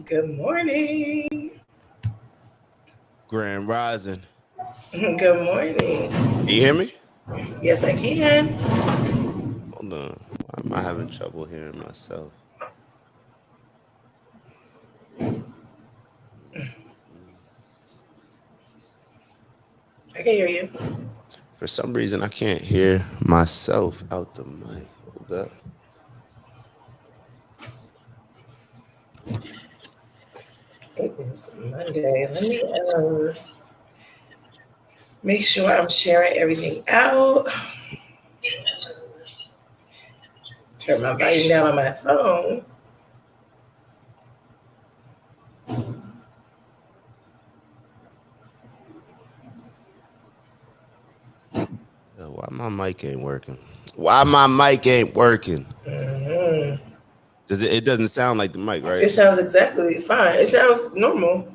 Good morning. Grand Rising. Good morning. Can you hear me? Yes, I can. Hold on. Why am I having trouble hearing myself? I can hear you. For some reason, I can't hear myself out the mic. Hold up. It is Monday. Let me make sure I'm sharing everything out. Turn my volume down on my phone. Why my mic ain't working? Why my mic ain't working? hmm Does it? It doesn't sound like the mic, It right? sounds exactly fine. It sounds normal.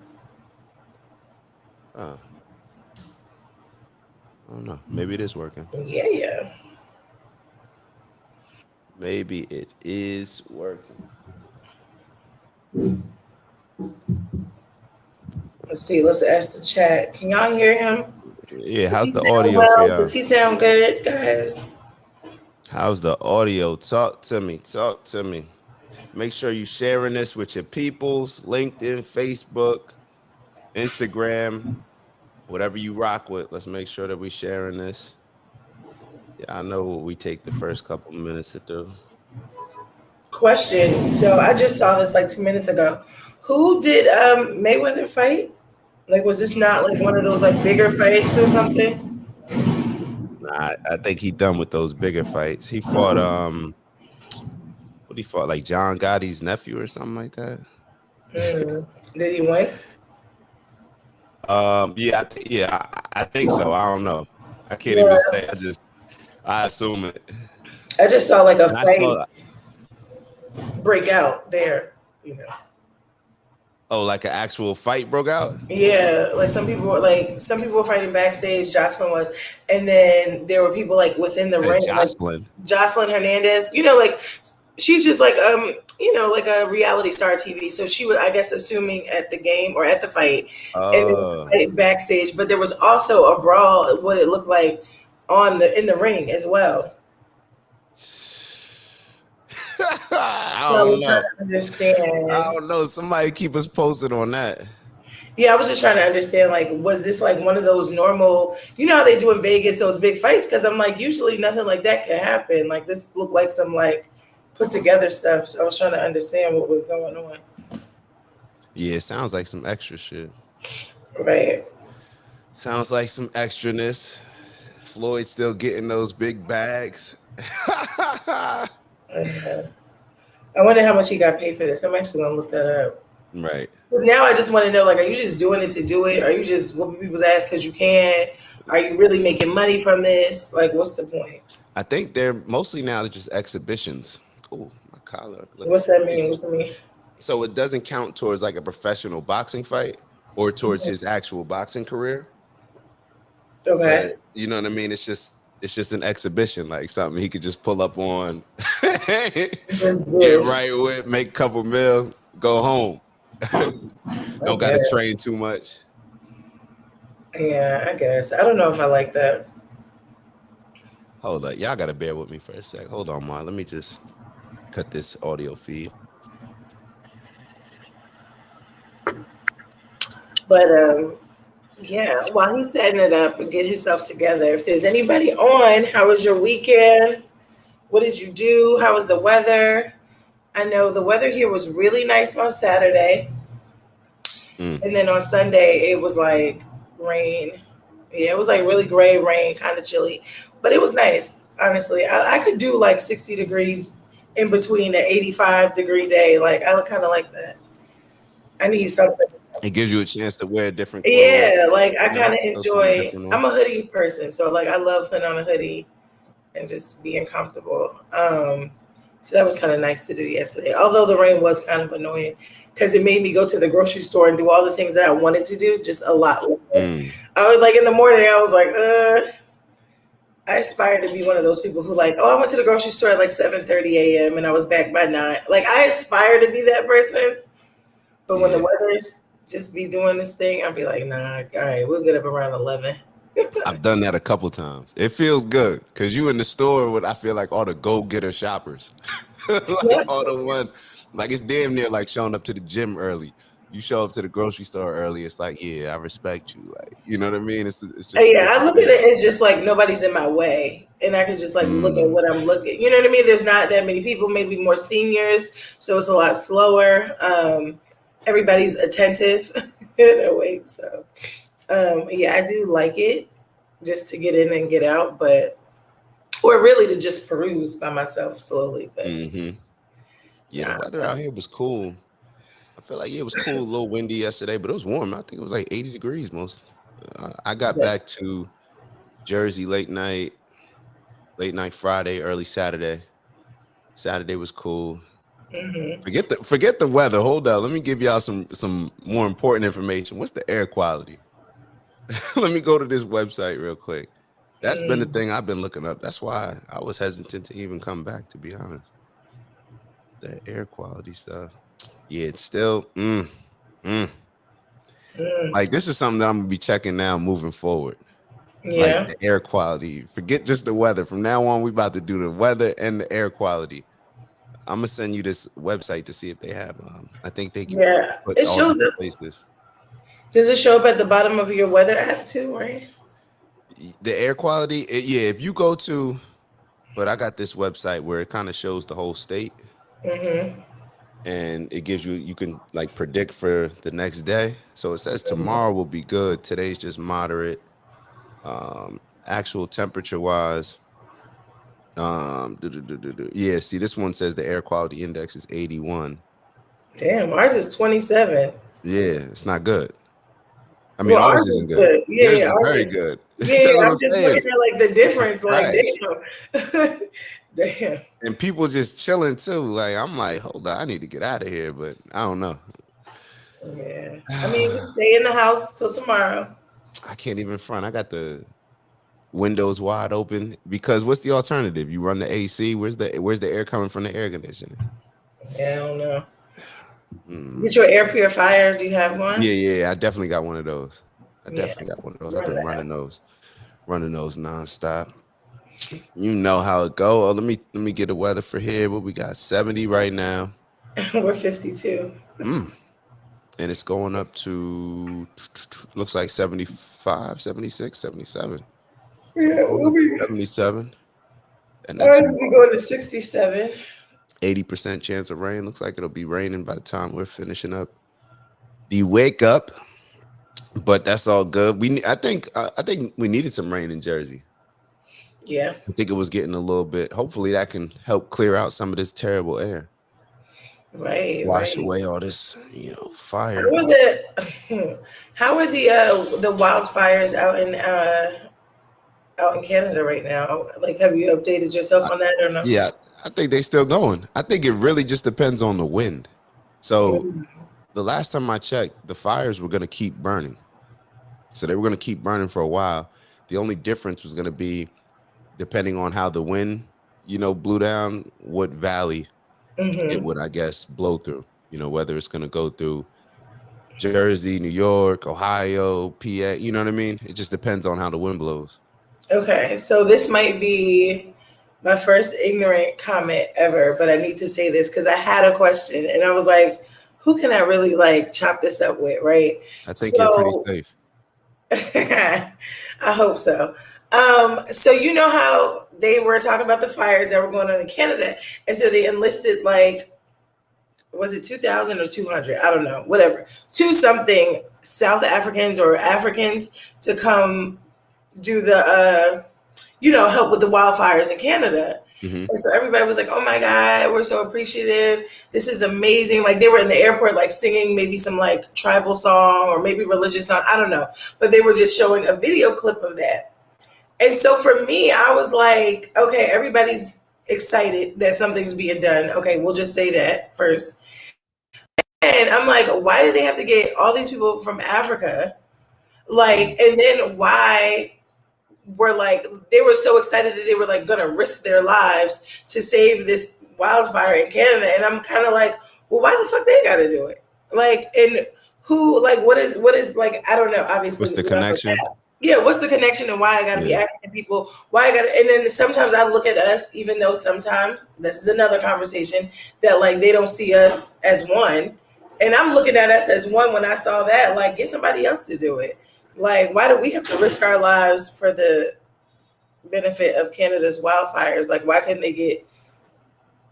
Oh, I don't know. Maybe it is working. Yeah, yeah. Maybe it is working. Let's see. Let's ask the chat. Can y'all hear him? Yeah. Does How's he the sound audio for well? Does y'all? he sound good, guys? How's the audio? Talk to me. Talk to me. Make sure you sharing this with your peoples, LinkedIn, Facebook, Instagram, whatever you rock with. Let's make sure that we sharing this. Yeah, I know what we take the first couple minutes to do. Question. So I just saw this like 2 minutes ago. Who did Mayweather fight? Like, was this not like one of those like bigger fights or something? Nah, I think he done with those bigger fights. He fought what he fought, like John Gotti's nephew or something like that. Mm. Did he win? I think so. I don't know. I can't even Yeah, say. I assume it. I just saw like a And I fight saw break out there. You know, like an actual fight broke out. yeah, like some people were fighting backstage. Jocelyn was, and then there were people like within the ring, like Jocelyn. Jocelyn Hernandez. You know, like she's just like like a reality star TV. So she was, I guess, assuming at the game or at the fight, and there was a Oh. fight backstage, but there was also a brawl. What it looked like on the in the ring as well. I So I don't was trying know. to I understand. don't know. Somebody keep us posted on that. Yeah, I was just trying to understand, like, was this like one of those normal, you know how they do in Vegas, those big fights? Because I'm like, usually nothing like that can happen. Like, this looked like some like put together stuff. So I was trying to understand what was going on. Yeah, it sounds like some extra shit. Right. Sounds like some extraness. Floyd still getting those big bags. Uh, I wonder how much he got paid for this. I'm actually gonna look that up. Right. 'Cause now I just want to know, like, are you just doing it to do it? Are you just whooping people's ass because you can? Are you really making money from this? Like, what's the point? I think they're mostly now they're just exhibitions. Oh, my collar looking What's that mean? crazy. What's that mean? So it doesn't count towards like a professional boxing fight or towards his actual boxing career. Okay. But you know what I mean? It's just an exhibition, like something he could just pull up on, Just get do right with, make a couple mil, go home. I Don't got to guess. train too much. Yeah, I guess. I don't know if I like that. Hold up, y'all gotta bear with me for a sec. Hold on, Mar. Let me just cut this audio feed. But yeah, while he's setting it up and getting himself together, if there's anybody on, how was your weekend? What did you do? How was the weather? I know the weather here was really nice on Saturday, Mm. and then on Sunday it was like rain. Yeah, it was like really gray rain, kind of chilly, but it was nice. Honestly, I could do like 60 degrees in between the 85-degree day. Like I kind of like that. I need something. It gives you a chance to wear different clothes. Yeah, like I You kind know, of throw something enjoy. different on. I'm a hoodie person, so like I love putting on a hoodie and just being comfortable. So that was kind of nice to do yesterday. Although the rain was kind of annoying because it made me go to the grocery store and do all the things that I wanted to do just a lot later. Mm. I was like in the morning, I was like, I aspire to be one of those people who like, oh, I went to the grocery store at like 7:30 a.m. and I was back by 9. Like I aspire to be that person. But when the Yeah, weather's just be doing this thing, I'll be like, nah, all right, we'll get up around 11. I've done that a couple times. It feels good because you in the store with I feel like all the go getter shoppers, like all the ones like it's damn near like showing up to the gym early. You show up to the grocery store early. It's like, yeah, I respect you. Like, you know what I mean? It's just a Yeah, I different look at feel. it as just like nobody's in my way, and I can just like look at Mm, what I'm looking. You know what I mean? There's not that many people, maybe more seniors, so it's a lot slower. Everybody's attentive in a way. So yeah, I do like it just to get in and get out, but or really to just peruse by myself slowly. But hmm. Yeah, the nah, weather out here was cool. I feel like yeah, it was cool, a little windy yesterday, but it was warm. I think it was like 80 degrees most. I got yeah. back to Jersey late night Friday, early Saturday. Saturday was cool. Hmm. Forget the weather. Hold up. Let me give y'all some more important information. What's the air quality? Let me go to this website real quick. That's been the Mm, thing I've been looking up. That's why I was hesitant to even come back, to be honest. The air quality stuff. Yeah, it's still mm. mm, Like this is something that I'm gonna be checking now moving forward. Like yeah, the air quality. Forget just the weather. From now on, we about to do the weather and the air quality. I'm gonna send you this website to see if they have. I think they can yeah. put It all shows different up. places. Does it show up at the bottom of your weather app too? Right. The air quality, yeah. If you go to, but I got this website where it kind of shows the whole state, Mm-hmm. and it gives you can like predict for the next day. So it says Mm-hmm. tomorrow will be good. Today's just moderate. Actual temperature wise, yeah. See, this one says the air quality index is 81. Damn, ours is 27. Yeah, it's not good. I mean, Well, ours ours is isn't good. good. Yeah, Yours yeah, is ours very is. good. Yeah, That's yeah. what I'm I'm just saying. looking at like the It's difference. Like, trash. damn, damn. And people just chilling too. Like I'm like, hold on, I need to get out of here, but I don't know. Yeah. I mean, I just stay in the house till tomorrow. can't even front. I got the windows wide open because what's the alternative? You run the AC. Where's the air coming from the air conditioning? Yeah, I don't know. Get Mm. your air purifier. Do you have one? Yeah. I definitely got one of those. I Yeah, definitely got one of those. I've run been that. running those nonstop. You know how it go. Oh, let me get the weather for here. What we got? 70 right now. We're 52. Mm. And it's going up to looks like 75, 76, 77. So Yeah, going we'll up to be. 77. And then Ours will be tomorrow, going to 67. 80% chance of rain. Looks like it'll be raining by the time we're finishing up the wake up. But that's all good. I think we needed some rain in Jersey. Yeah, I think it was getting a little bit. Hopefully that can help clear out some of this terrible air. right, Wash right. away all this, How fire. are the how are the wildfires out in Canada right now? Like, have you updated yourself I- on that or no? yeah, I think they still going. I think it really just depends on the wind. So Mm, the last time I checked, the fires were going to keep burning. So they were going to keep burning for a while. The only difference was going to be depending on how the wind, blew down, what valley it mm-hmm. would, I guess, blow through. Whether it's going to go through Jersey, New York, Ohio, PA. You know what I mean? It just depends on how the wind blows. Okay, so this might be my first ignorant comment ever, but I need to say this because I had a question and I was like, who can I really like chop this up with, right? I think you're pretty So safe. I hope so. So you know how they were talking about the fires that were going on in Canada, and so they enlisted like was it 2,000 or 200? I don't know, whatever, two something South Africans or Africans to come do the help with the wildfires in Canada. Hmm. And so everybody was like, "Oh my God, we're so appreciative. This is amazing." Like they were in the airport, like singing maybe some like tribal song or maybe religious song. I don't know, but they were just showing a video clip of that. And so for me, I was like, "Okay, everybody's excited that something's being done. Okay, we'll just say that first." And I'm like, "Why do they have to get all these people from Africa? Like, and then why were like they were so excited that they were like gonna risk their lives to save this wildfire in Canada, and I'm kind of like, well, why the fuck they gotta do it? Like, and who, like, what is like, I don't know. Obviously, What's we the don't know connection? that. Yeah, what's the connection and why I got to be Yeah. African people? Why I got to, and then sometimes I look at us, even though sometimes this is another conversation that like they don't see us as one, and I'm looking at us as one when I saw that. Like, get somebody else to do it. Like, why do we have to risk our lives for the benefit of Canada's wildfires? Like, why couldn't they get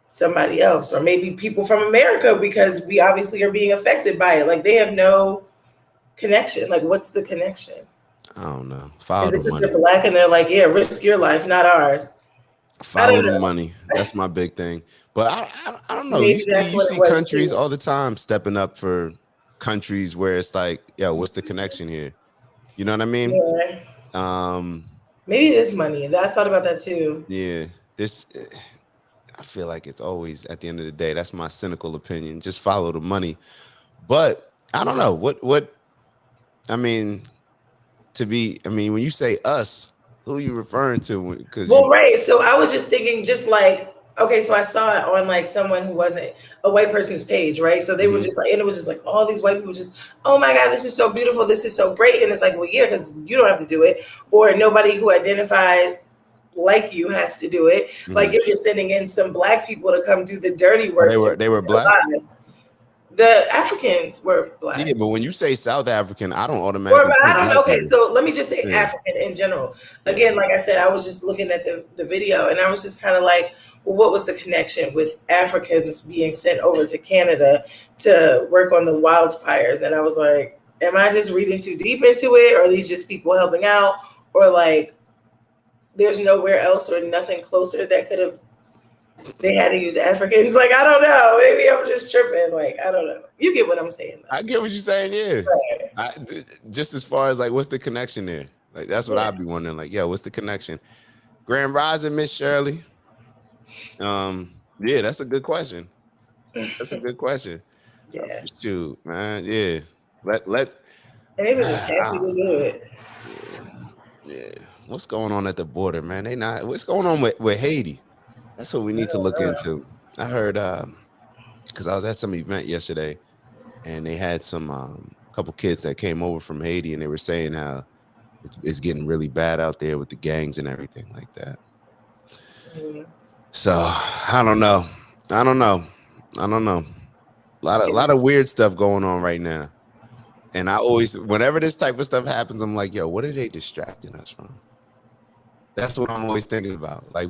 somebody else or maybe people from America because we obviously are being affected by it? Like, they have no connection. Like, what's the connection? I don't know. Follow Is the it because they're money. black and they're like, yeah, risk your life, not ours? I Follow don't the know. money. That's my big thing. But I don't know. You Maybe see that's you what it see was countries too. all the time stepping up for countries where it's like, yo, what's the connection here? You know what I mean? Yeah, Um, maybe it is money. I thought about that too. yeah. This I feel like it's always at the end of the day. That's my cynical opinion. Just follow the money. But I don't know what I mean I mean, when you say us, who are you referring to? Because Well, you, right. So I was just thinking, just like, okay, so I saw it on like someone who wasn't a white person's page, right? So they were mhm, just like, and it was just like all these white people just, oh my God, this is so beautiful. This is so great. And it's like, well, yeah, because you don't have to do it. Or nobody who identifies like you has to do it. Like, mhm. you're just sending in some black people to come do the dirty Oh, work to they were ruin black. their lives. The Africans were Yeah, black. but when you say South African, I don't Or, automatically but I think don't black know. Okay, people. so let me just say Yeah, African in general. yeah. Again, like I said, I was just looking at the video and I was just kind of like, well, what was the connection with Africans being sent over to Canada to work on the wildfires? And I was like, am I just reading too deep into it? Or are these just people helping out? Or like, there's nowhere else or nothing closer that could have, they had to use Africans? Like, I don't know. Maybe I'm just tripping. Like, I don't know. You get what I'm saying, I though. get what you're saying. Yeah, Right. just as far as like, what's the connection there? Like, that's what Yeah. I'd be wondering. Like, yo, what's the connection? Grand Rising, Miss Shirley. Yeah, that's a good question. That's a good question. Yeah. Shoot, man. Yeah, let And they were just happy ah, to do it. yeah, yeah. What's going on at the border, man? They not. What's going on with Haiti? That's what we need to look into. I heard because I was at some event yesterday and they had some couple kids that came over from Haiti and they were saying how it's getting really bad out there with the gangs and everything like that. Mm. So I don't know. I don't know. I don't know. Yeah. Lot of weird stuff going on right now. And I always, whenever this type of stuff happens, I'm like, yo, what are they distracting us from? That's what I'm always thinking about. Like,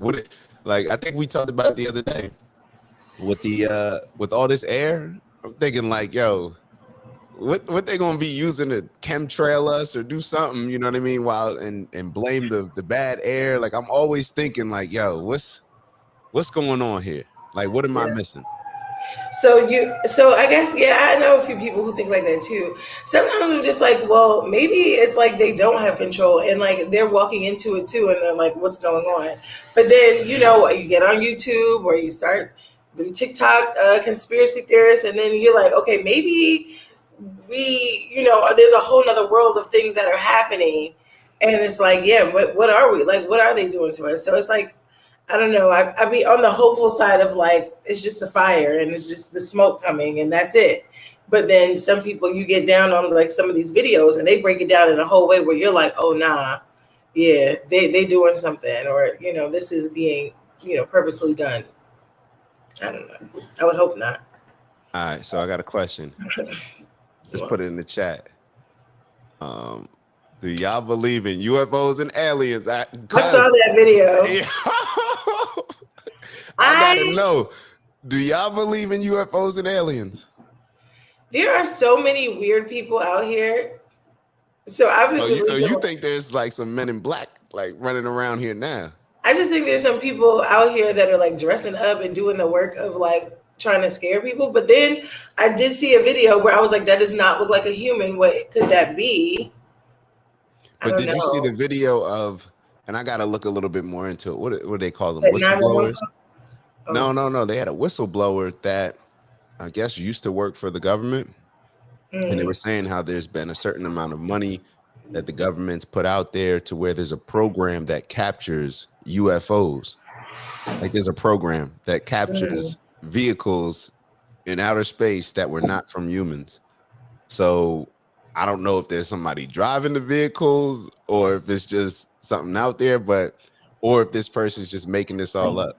like I think we talked about it the other day with all this air. I'm thinking like, yo, what they gonna be using to chemtrail us or do something, you know what I mean? While and blame the bad air. Like I'm always thinking like, yo, what's going on here? Like, what am I Yeah. missing? So I guess, yeah, I know a few people who think like that too. Sometimes I'm just like, well, maybe it's like they don't have control and like they're walking into it too and they're like, what's going on? But then, you get on YouTube or you start them TikTok conspiracy theorists and then you're like, okay, maybe there's a whole nother world of things that are happening. And it's like, yeah, what are we? Like, what are they doing to us? So it's like, I don't know. I be on the hopeful side of like it's just a fire and it's just the smoke coming and that's it. But then some people you get down on like some of these videos and they break it down in a whole way where you're like, oh nah, yeah, they doing something or this is being purposely done. I don't know. I would hope not. All right, so I got a question. Let's Well, put it in the chat. Um, do y'all believe in UFOs and aliens? I saw Cause that video. yeah, I gotta I know. Do y'all believe in UFOs and aliens? There are so many weird people out here. So I would Oh, believe them. you think there's like some men in black like running around here now? I just think there's some people out here that are like dressing up and doing the work of like trying to scare people. But then I did see a video where I was like, that does not look like a human. What could that be? I But don't did you see the know. video of? And I gotta look a little bit more into it. What do they call them? That 911 Whistleblowers? call? No, Oh, no, no. They had a whistleblower that I guess used to work for the government, and they mm, were saying how there's been a certain amount of money that the government's put out there to where there's a program that captures UFOs. Like there's a program that mm, captures vehicles in outer space that were not from humans. So I don't know if there's somebody driving the vehicles or if it's just something out there, but or if this person's just making this all up.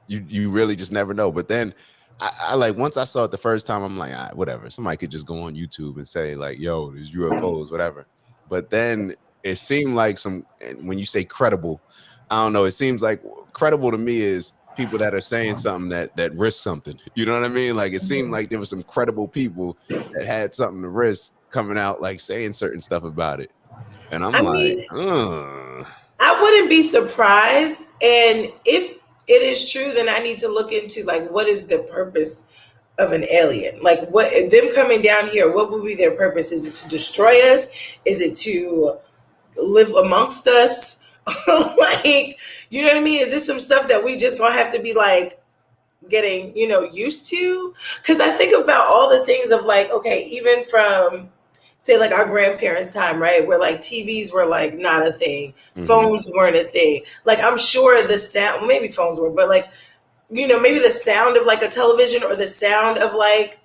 You really just never know. But then I like once I saw it the first time, I'm like, all right, whatever. Somebody could just go on YouTube and say, like, yo, there's UFOs, whatever. But then it seemed like some and when you say credible, I don't know, it seems like credible to me is people that are saying something that risk something. You know what I mean? Like it seemed like there were some credible people that had something to risk coming out like saying certain stuff about it. And I'm I like, mean, I wouldn't be surprised. And if it is true, then I need to look into like what is the purpose of an alien? Like what them coming down here, what would be their purpose? Is it to destroy us? Is it to live amongst us? Like, you know what I mean? Is this some stuff that we just gonna have to be like getting, used to? Because I think about all the things of like, okay, even from say like our grandparents' time, right? Where like TVs were like not a thing, mm-hmm, phones weren't a thing. Like I'm sure the sound, well, maybe phones were, but like, maybe the sound of like a television or the sound of like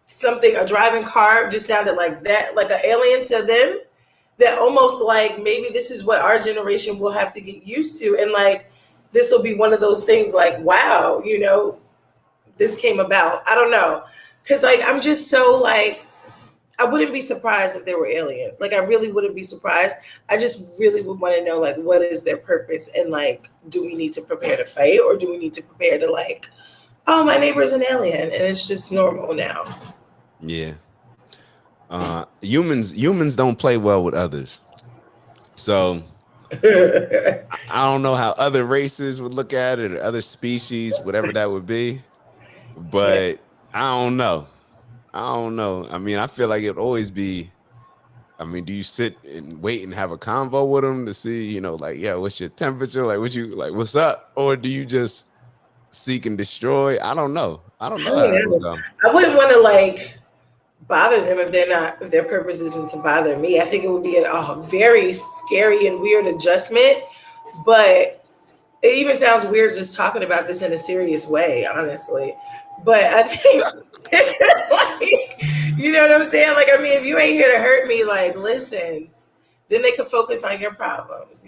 something, a driving car just sounded like that, like an alien to them. That almost like maybe this is what our generation will have to get used to. And like, this will be one of those things like, wow, this came about. I don't know. Cause like, I'm just so like, I wouldn't be surprised if there were aliens. Like, I really wouldn't be surprised. I just really would want to know, like, what is their purpose? And, like, do we need to prepare to fight or do we need to prepare to, like, oh, my neighbor's an alien and it's just normal now? yeah. Humans don't play well with others. So I don't know how other races would look at it or other species, whatever that would be. Yeah. But I don't know. I don't know. I mean, I feel like it'd always be. I mean, do you sit and wait and have a convo with them to see, like, yeah, what's your temperature? Like, what you like, what's up? Or do you just seek and destroy? I don't know. I don't I know how that don't would know. go. I wouldn't want to, like, bother them if they're not, if their purpose isn't to bother me. I think it would be a very scary and weird adjustment. But it even sounds weird just talking about this in a serious way, honestly. But I think, like, you know what I'm saying? Like, I mean, if you ain't here to hurt me, like, listen, then they can focus on your problems.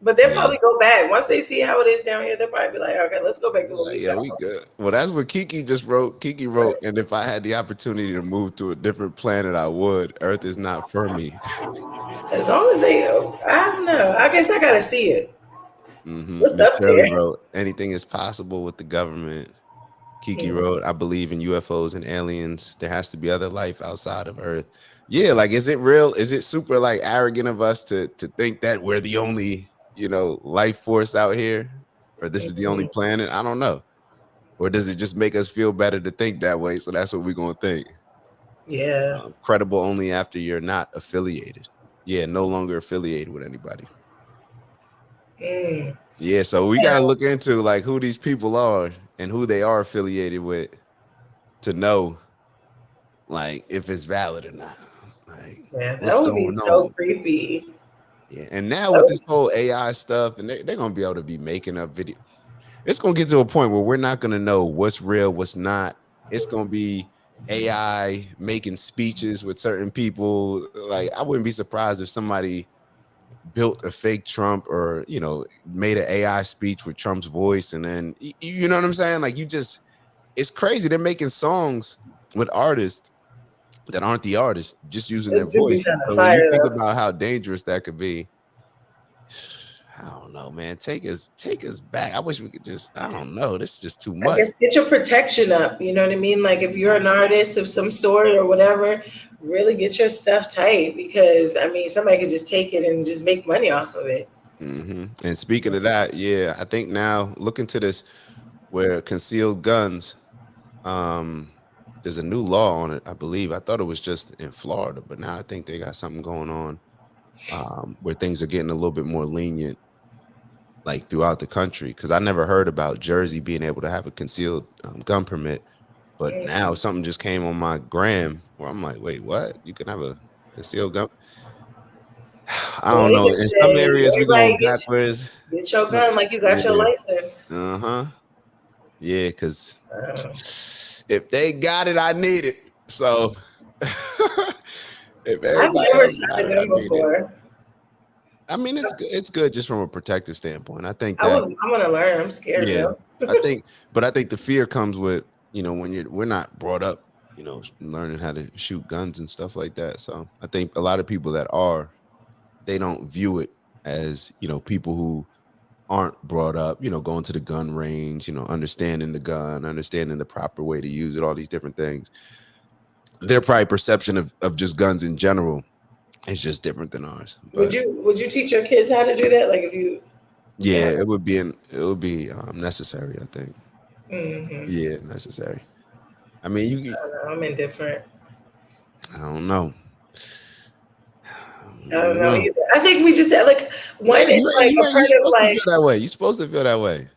But they'll Yeah. probably go back once they see how it is down here. They'll probably be like, okay, let's go back to what Like, we yeah, come we good. Well, that's what Kiki just wrote. Kiki wrote, and if I had the opportunity to move to a different planet, I would. Earth is not for me. from. As long as they, I don't know. I guess I gotta see it. What's Miss up Shirley there? wrote, anything is possible with the government. Kiki Mm, wrote, I believe in UFOs and aliens. There has to be other life outside of Earth. Yeah, like is it real? Is it super like arrogant of us to think that we're the only, life force out here? Or this is the only mhm. planet? I don't know. Or does it just make us feel better to think that way? So that's what we're gonna think. Yeah. Credible only after you're not affiliated. Yeah, no longer affiliated with anybody. Mm. Yeah, so we gotta look into like who these people are and who they are affiliated with to know like if it's valid or not. Like Yeah, what's that would be going so on? creepy. Yeah, and now with Oh, this whole AI stuff, and they're gonna be able to be making up video. It's gonna get to a point where we're not gonna know what's real, what's not. It's gonna be AI making speeches with certain people. Like I wouldn't be surprised if somebody built a fake Trump or made an AI speech with Trump's voice, and then you know what I'm saying? Like it's crazy. They're making songs with artists that aren't the artist, just using their it do be voice. sounding So when you fire think though. about how dangerous that could be, I don't know, man. Take us back. I wish we could just, I don't know. This is just too I much. guess get your protection up. You know what I mean? Like if you're an artist of some sort or whatever, really get your stuff tight because I mean somebody could just take it and just make money off of it. And speaking of that, yeah, I think now look into this where concealed guns, um, there's a new law on it, I believe. I thought it was just in Florida, but now I think they got something going on where things are getting a little bit more lenient like throughout the country because I never heard about Jersey being able to have a concealed gun permit, but now something just came on my gram where I'm like, wait, what? You can have a concealed gun? I Well, don't they know. just In some say areas, we're everybody going backwards. get your gun like you got your Yeah, license. uh huh. Yeah, because Uh, If they got it, I need it. So if I've everybody never else shot got a it, I gun need it. before. I mean, it's good. It's good just from a protective standpoint. I think I that, would. I want to learn. I'm scared yeah, though. I think, but I think the fear comes with, when we're not brought up, learning how to shoot guns and stuff like that. So I think a lot of people that are, they don't view it as, people who aren't brought up, going to the gun range, understanding the gun, understanding the proper way to use it, all these different things. Their probably perception of just guns in general is just different than ours. Would But you teach your kids how to do that? Like if you yeah, have. it would be necessary, I think. Mm-hmm. Yeah, necessary. I mean, I don't know, I'm indifferent. I don't know. I don't I don't know know. either. I think we just like Yeah, one is like a you part of supposed to like feel that way. You're supposed to feel that way.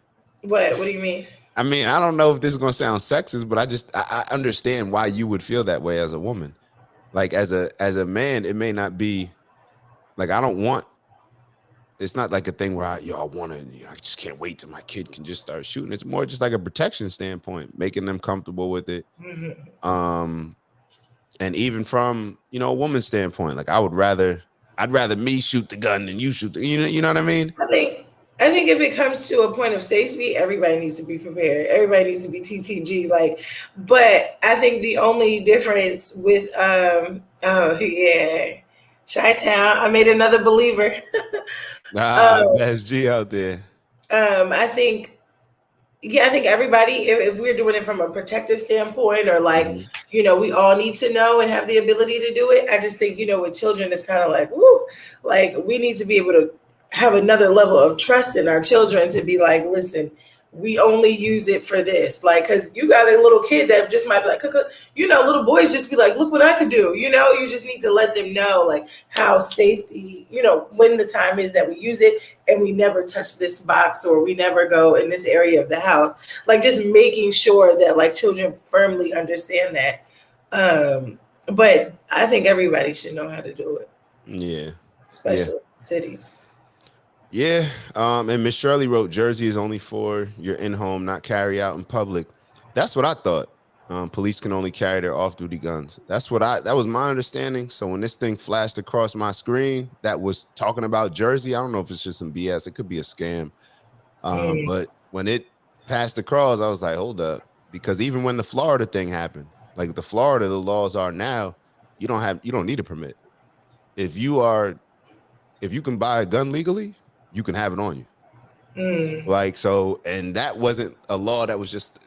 what? What do you mean? I mean, I don't know if this is gonna sound sexist, but I understand why you would feel that way as a woman. Like as a man, it may not be like I don't want. It's not like a thing where I want to. I just can't wait till my kid can just start shooting. It's more just like a protection standpoint, making them comfortable with it. Hmm. Um, and even from a woman's standpoint, like I'd rather me shoot the gun than you shoot the. You know what I mean? I think I think if it comes to a point of safety, everybody needs to be prepared. Everybody needs to be TTG. Like, but I think the only difference with oh yeah, Chi Town. I made another believer. Ah, um, that's G out there. I think yeah, I think everybody, if we're doing it from a protective standpoint, or like, Mhm. we all need to know and have the ability to do it. I just think, with children, it's kind of like, woo, like we need to be able to have another level of trust in our children to be like, listen, we only use it for this. Like, because you got a little kid that just might be like, little boys just be like, look what I could do. You just need to let them know, like, how safety, when the time is that we use it, and we never touch this box, or we never go in this area of the house. Like, just making sure that like children firmly understand that. But I think everybody should know how to do it, Yeah, yeah, especially cities. yeah. And Miss Shirley wrote, "Jersey is only for your in-home, not carry out in public." That's what I thought. Police can only carry their off-duty guns. That was my understanding. So when this thing flashed across my screen, that was talking about Jersey. I don't know if it's just some BS. It could be a scam. Mm, But when it passed across, I was like, hold up. Because even when the Florida thing happened, like the laws are now, you don't need a permit. If you are if you can buy a gun legally, you can have it on you. mm, Like so, and that wasn't a law that was just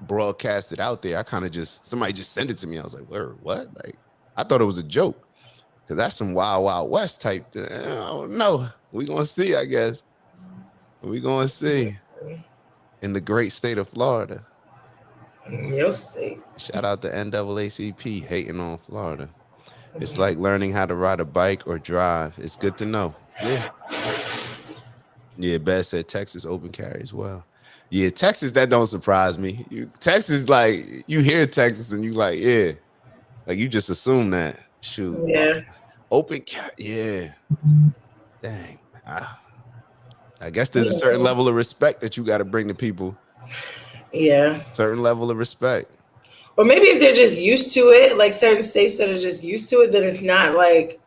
broadcasted out there. I kind of just somebody just sent it to me. I was like, where what? Like I thought it was a joke. Cause that's some wild, wild west type thing. I don't know. We gonna see, I guess. We gonna see in the great state of Florida. your state. Shout out to NAACP hating on Florida. It's like learning how to ride a bike or drive. It's good to know. Yeah. Yeah, Beth said Texas open carry as well. Yeah, Texas, that don't surprise me. Texas, like, you hear Texas and you like, yeah. Like you just assume that. Shoot. Yeah, Open carry. Yeah. Dang. I guess there's a certain mm, level of respect that you got to bring to people. yeah. Certain level of respect. Or maybe if they're just used to it, like certain states that are just used to it, then it's not like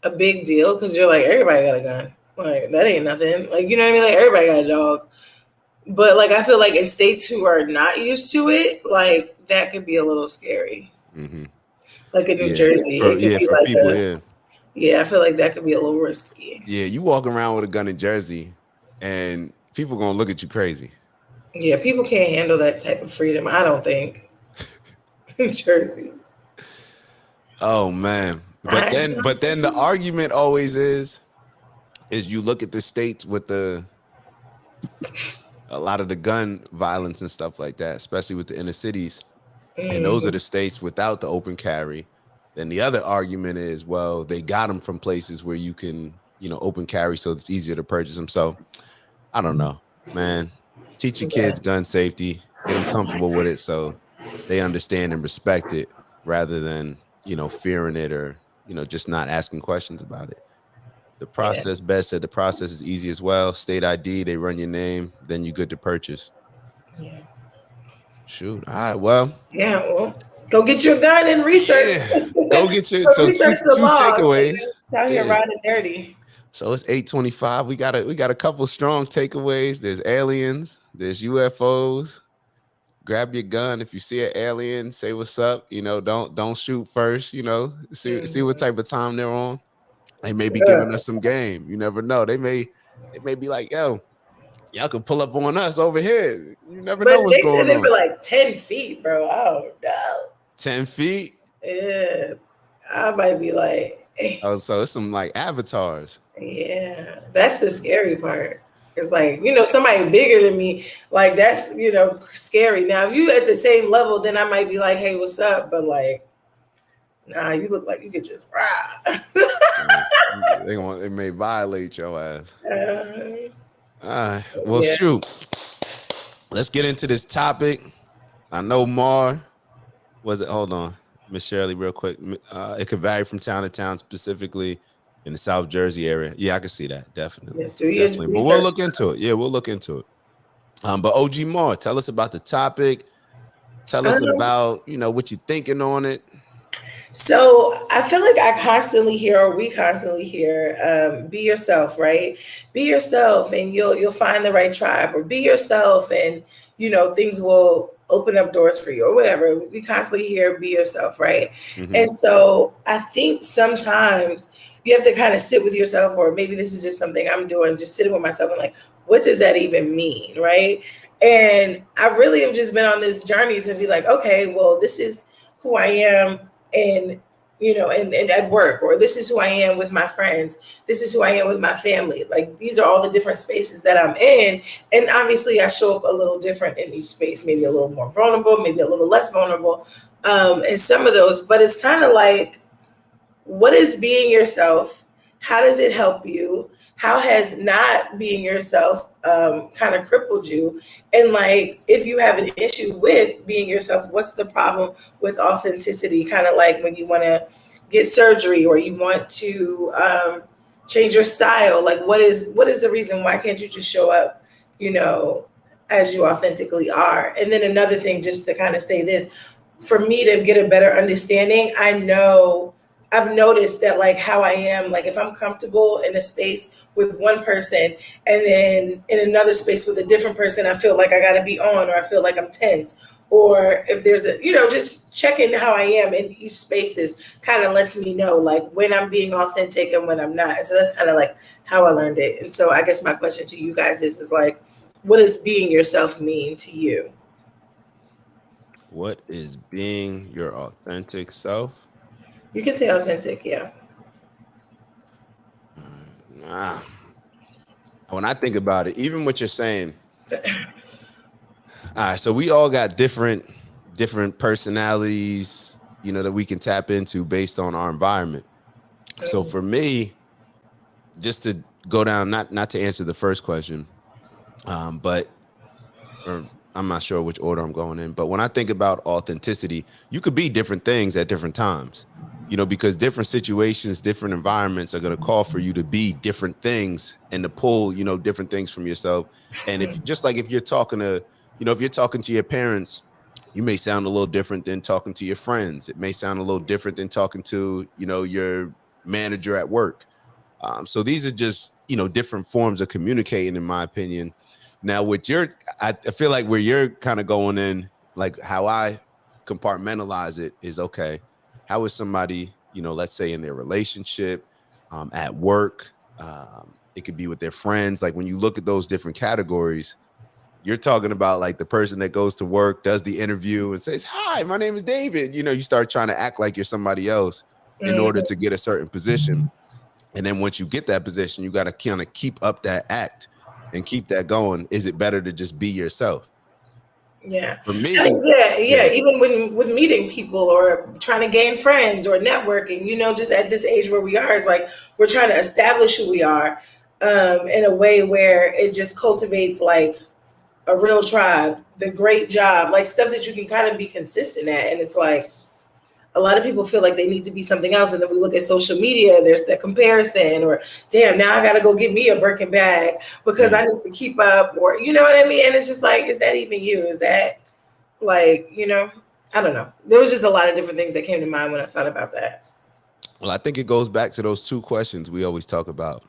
a big deal, because you're like, everybody got a gun. Like, that ain't nothing. Like, you know what I mean? Like, everybody got a dog. But, like, I feel like in states who are not used to it, like, that could be a little scary. Hmm. Like in New Yeah. Jersey, it could be For like people, a, yeah. yeah, I feel like that could be a little risky. Yeah, you walk around with a gun in Jersey and people gonna look at you crazy. Yeah, people can't handle that type of freedom, I don't think, in Jersey. Oh man. I, But then the argument always is you look at the states with a lot of the gun violence and stuff like that, especially with the inner cities. And those are mm, the states without the open carry. Then the other argument is, well, they got them from places where you can, open carry, so it's easier to purchase them. So I don't know, man. Teach your yeah, kids gun safety, get them comfortable with it, so they understand and respect it, rather than fearing it, or just not asking questions about it. The yeah, process, best said, the process is easy as well. State ID, they run your name, then you good to purchase. yeah. Shoot. All right. Well, Yeah, well, go get your gun and research. yeah. Go get your Go so two research the two laws. takeaways. It's out here Yeah. riding dirty. So it's 8:25. We got a couple strong takeaways. There's aliens, there's UFOs. Grab your gun. If you see an alien, say what's up. Don't shoot first, see what Mhm. type of time they're on. They may be giving Ugh. us some game. You never know. They may be like, yo, y'all could pull up on us over here. You never But know what's they said going they were on. like 10 feet, bro. Oh, no. 10 feet. Yeah. I might be like, Oh, so it's some like avatars. yeah. That's the scary part. It's like, somebody bigger than me, like that's, scary. Now, if you at the same level, then I might be like, hey, what's up? But like, nah, you look like you could just ride. Uh, they may violate your ass. All right. Well, Yeah. shoot. Let's get into this topic. I know Mar was it. Hold on, Miss Shirley, real quick. It could vary from town to town, specifically in the South Jersey area. Yeah, I can see that. Yeah, Definitely, do your definitely. But we'll research. look into it. Yeah, we'll look into it. But OG Mar, tell us about the topic. Tell us Um, about what you're thinking on it. So I feel like I constantly hear, or we constantly hear, be yourself, right? Be yourself, and you'll find the right tribe, or be yourself, and things will open up doors for you, or whatever. We constantly hear, be yourself, right? Hmm. And so I think sometimes you have to kind of sit with yourself, or maybe this is just something I'm doing, just sitting with myself and like, what does that even mean, right? And I really have just been on this journey to be like, okay, well, this is who I am, and and at work, or this is who I am with my friends, this is who I am with my family. Like, these are all the different spaces that I'm in, and obviously I show up a little different in each space, maybe a little more vulnerable, maybe a little less vulnerable, in some of those. But it's kind of like, what is being yourself? How does it help you? How has not being yourself kind of crippled you? And like, if you have an issue with being yourself, what's the problem with authenticity? Kind of like when you want to get surgery, or you want to change your style. Like, what is the reason? Why can't you just show up, you know, as you authentically are? And then another thing, just to kind of say this, for me to get a better understanding, I've noticed that, like, how I am, like if I'm comfortable in a space with one person, and then in another space with a different person, I feel like I got to be on, or I feel like I'm tense, or if there's just checking how I am in each spaces kind of lets me know like when I'm being authentic and when I'm not. So that's kind of like how I learned it. And so I guess my question to you guys is like, what does being yourself mean to you? What is being your authentic self? You can say authentic, yeah. Nah. When I think about it, even what you're saying, all right, so we all got different personalities, that we can tap into based on our environment. So Mm, for me, just to go down, not to answer the first question, but or I'm not sure which order I'm going in, but when I think about authenticity, you could be different things at different times, because different situations, different environments are going to call for you to be different things and to pull, different things from yourself. And if mm, just like if you're talking to, if you're talking to your parents, you may sound a little different than talking to your friends. It may sound a little different than talking to, your manager at work. So these are just, different forms of communicating, in my opinion. Now, I feel like where you're kind of going in, like how I compartmentalize it is okay. How is somebody, let's say in their relationship, at work, it could be with their friends. Like when you look at those different categories, you're talking about like the person that goes to work, does the interview, and says, "Hi, my name is David." You start trying to act like you're somebody else in order mm. to get a certain position. And then once you get that position, you got to kind of keep up that act and keep that going. Is it better to just be yourself? Yeah. For I me, mean, yeah, yeah. yeah. Even when with meeting people or trying to gain friends or networking, just at this age where we are, it's like we're trying to establish who we are, in a way where it just cultivates like a real tribe, the great job, like stuff that you can kind of be consistent at. And it's like a lot of people feel like they need to be something else, and then we look at social media, there's that comparison, or damn, now I gotta go get me a Birkin bag because I Mm. need to keep up, or you know what I mean. And it's just like, is that even you? Is that Like, I don't know. There was just a lot of different things that came to mind when I thought about that. Well, I think it goes back to those two questions we always talk about.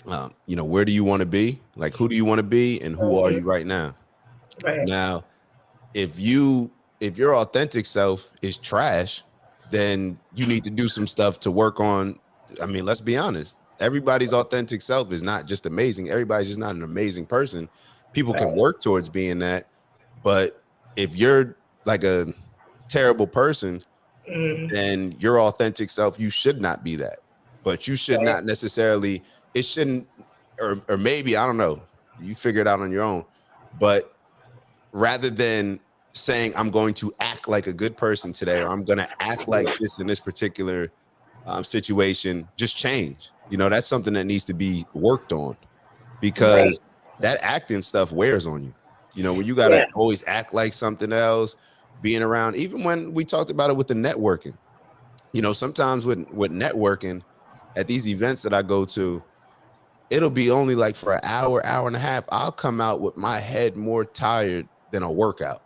Where do you want to be? Like, who do you want to be, and who are you Hmm. right now? Right. Now, if your authentic self is trash, then you need to do some stuff to work on. I mean, let's be honest. Everybody's authentic self is not just amazing. Everybody's just not an amazing person. People can Right. work towards being that, but if you're like a terrible person, Hmm. then your authentic self, you should not be that. But you should Right. not necessarily, it shouldn't, or maybe, I don't know, you figure it out on your own. But rather than saying, I'm going to act like a good person today, or I'm going to act like this in this particular situation, just change. That's something that needs to be worked on, Right. because that acting stuff wears on you. When you got Yeah. to always act like something else, being around, even when we talked about it with the networking, sometimes with networking at these events that I go to, it'll be only like for an hour, hour and a half. I'll come out with my head more tired than a workout.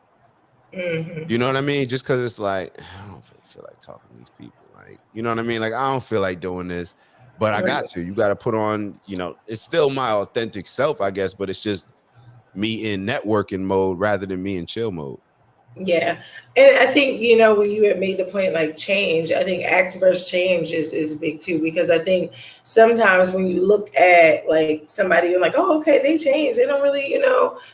Hmm. You know what I mean? Just because it's like, I don't really feel like talking to these people. Like, you know what I mean? Like, I don't feel like doing this, but I got Right. to. You got to put on, it's still my authentic self, I guess, but it's just me in networking mode rather than me in chill mode. Yeah. And I think, when you had made the point like change, I think act versus change is big too, because I think sometimes when you look at like somebody, you're like, oh, okay, they changed. They don't really,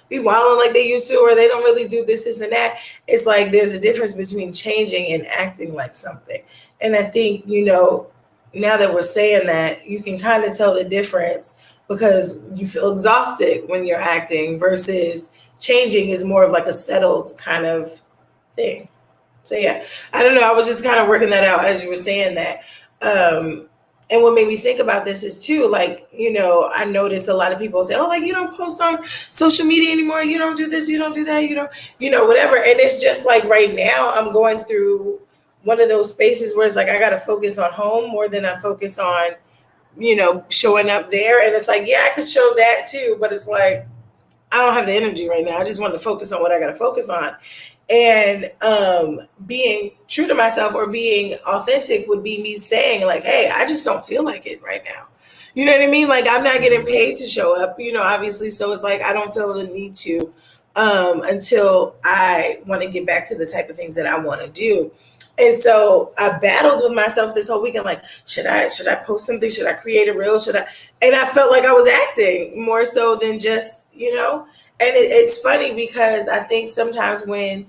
be wilding like they used to, or they don't really do this and that. It's like there's a difference between changing and acting like something. And I think, now that we're saying that, you can kind of tell the difference because you feel exhausted when you're acting versus changing is more of like a settled kind of thing. So yeah, I don't know. I was just kind of working that out as you were saying that. And what made me think about this is too, like, I noticed a lot of people say, oh, like, you don't post on social media anymore. You don't do this, you don't do that, whatever. And it's just like right now I'm going through one of those spaces where it's like I got to focus on home more than I focus on, showing up there. And it's like, yeah, I could show that too, but it's like, I don't have the energy right now. I just want to focus on what I got to focus on. And being true to myself or being authentic would be me saying, like, hey, I just don't feel like it right now. You know what I mean? Like, I'm not getting Mhm. paid to show up, obviously. So it's like, I don't feel the need to until I want to get back to the type of things that I want to do. And so I battled with myself this whole weekend, like, should I post something? Should I create a reel? Should I? And I felt like I was acting more so than just, and it's funny because I think sometimes when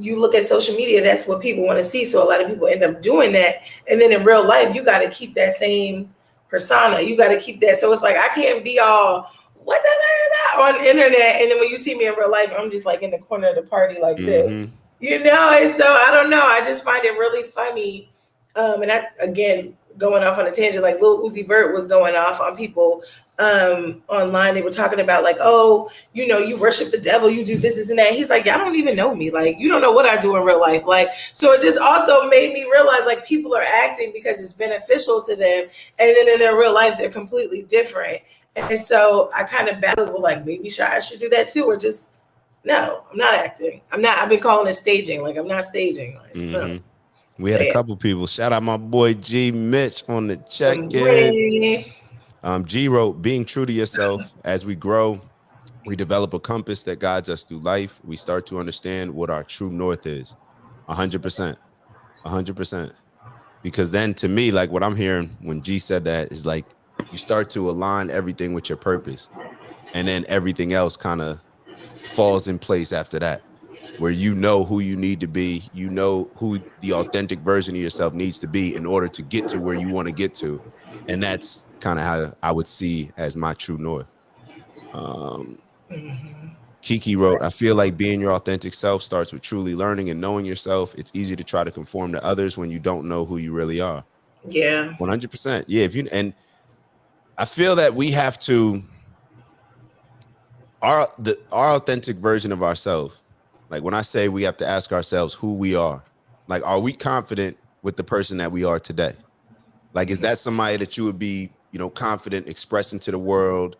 you look at social media, that's what people want to see. So a lot of people end up doing that. And then in real life, you got to keep that same persona. You got to keep that. So it's like, I can't be all, what the on the internet. And then when you see me in real life, I'm just like in the corner of the party like this. Mhm. And so I don't know. I just find it really funny. And I, again, going off on a tangent, like Lil Uzi Vert was going off on people online. They were talking about like, oh, you worship the devil, you do this and that. He's like, y'all don't even know me. Like, you don't know what I do in real life. Like, so it just also made me realize like people are acting because it's beneficial to them. And then in their real life, they're completely different. And so I kind of battled with like, maybe I should do that too, or just, no, I'm not acting. I'm not, I've been calling it staging. Like, I'm not staging. Like, no. Mhm. We So had a yeah. couple people. Shout out my boy G Mitch on the Good check-in. morning. G wrote, being true to yourself. As we grow, we develop a compass that guides us through life. We start to understand what our true north is. 100%. 100%. Because then to me, like what I'm hearing when G said that is like you start to align everything with your purpose. And then everything else kind of falls in place after that, where you know who you need to be, you know who the authentic version of yourself needs to be in order to get to where you want to get to. And that's kind of how I would see as my true north. Um, Mhm. Kiki wrote, I feel like being your authentic self starts with truly learning and knowing yourself. It's easy to try to conform to others when you don't know who you really are. Yeah. 100%. Yeah. And I feel that we have to, our authentic version of ourselves. Like when I say we have to ask ourselves who we are we confident with the person that we are today? Like, is that somebody that you would be, confident expressing to the world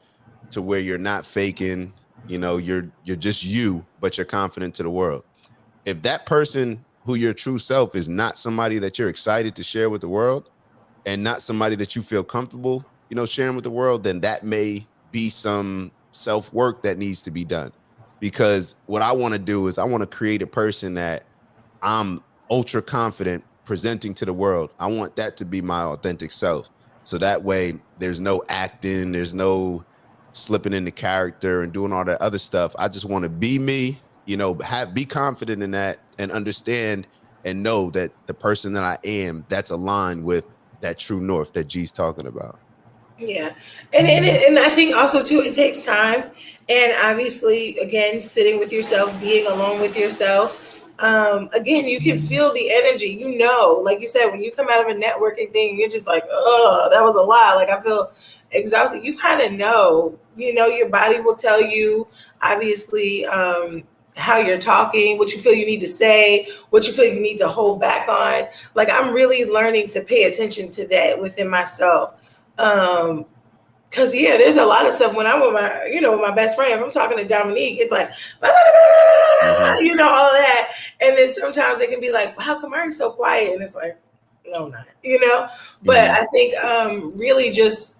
to where you're not faking, you're just you, but you're confident to the world? if that person who your true self is not somebody that you're excited to share with the world, and not somebody that you feel comfortable, sharing with the world, then that may be some self work that needs to be done. Because what I want to do is I want to create a person that I'm ultra confident presenting to the world. I want that to be my authentic self. So that way there's no acting, there's no slipping into character and doing all that other stuff. I just want to be me, be confident in that and understand and know that the person that I am, that's aligned with that true north that G's talking about. Yeah, and I think also too it takes time, and obviously again sitting with yourself, being alone with yourself. Again, you can feel the energy. Like you said, when you come out of a networking thing, you're just like, oh, that was a lot. Like I feel exhausted. You kind of know. Your body will tell you. Obviously. How you're talking, what you feel you need to say, what you feel you need to hold back on. Like I'm really learning to pay attention to that within myself. Um, Cause yeah, there's a lot of stuff when I'm with my best friend. If I'm talking to Dominique, it's like, Mm-hmm. all of that. And then sometimes it can be like, how come Kamari's so quiet? And it's like, no, I'm not. But Mm-hmm. I think really just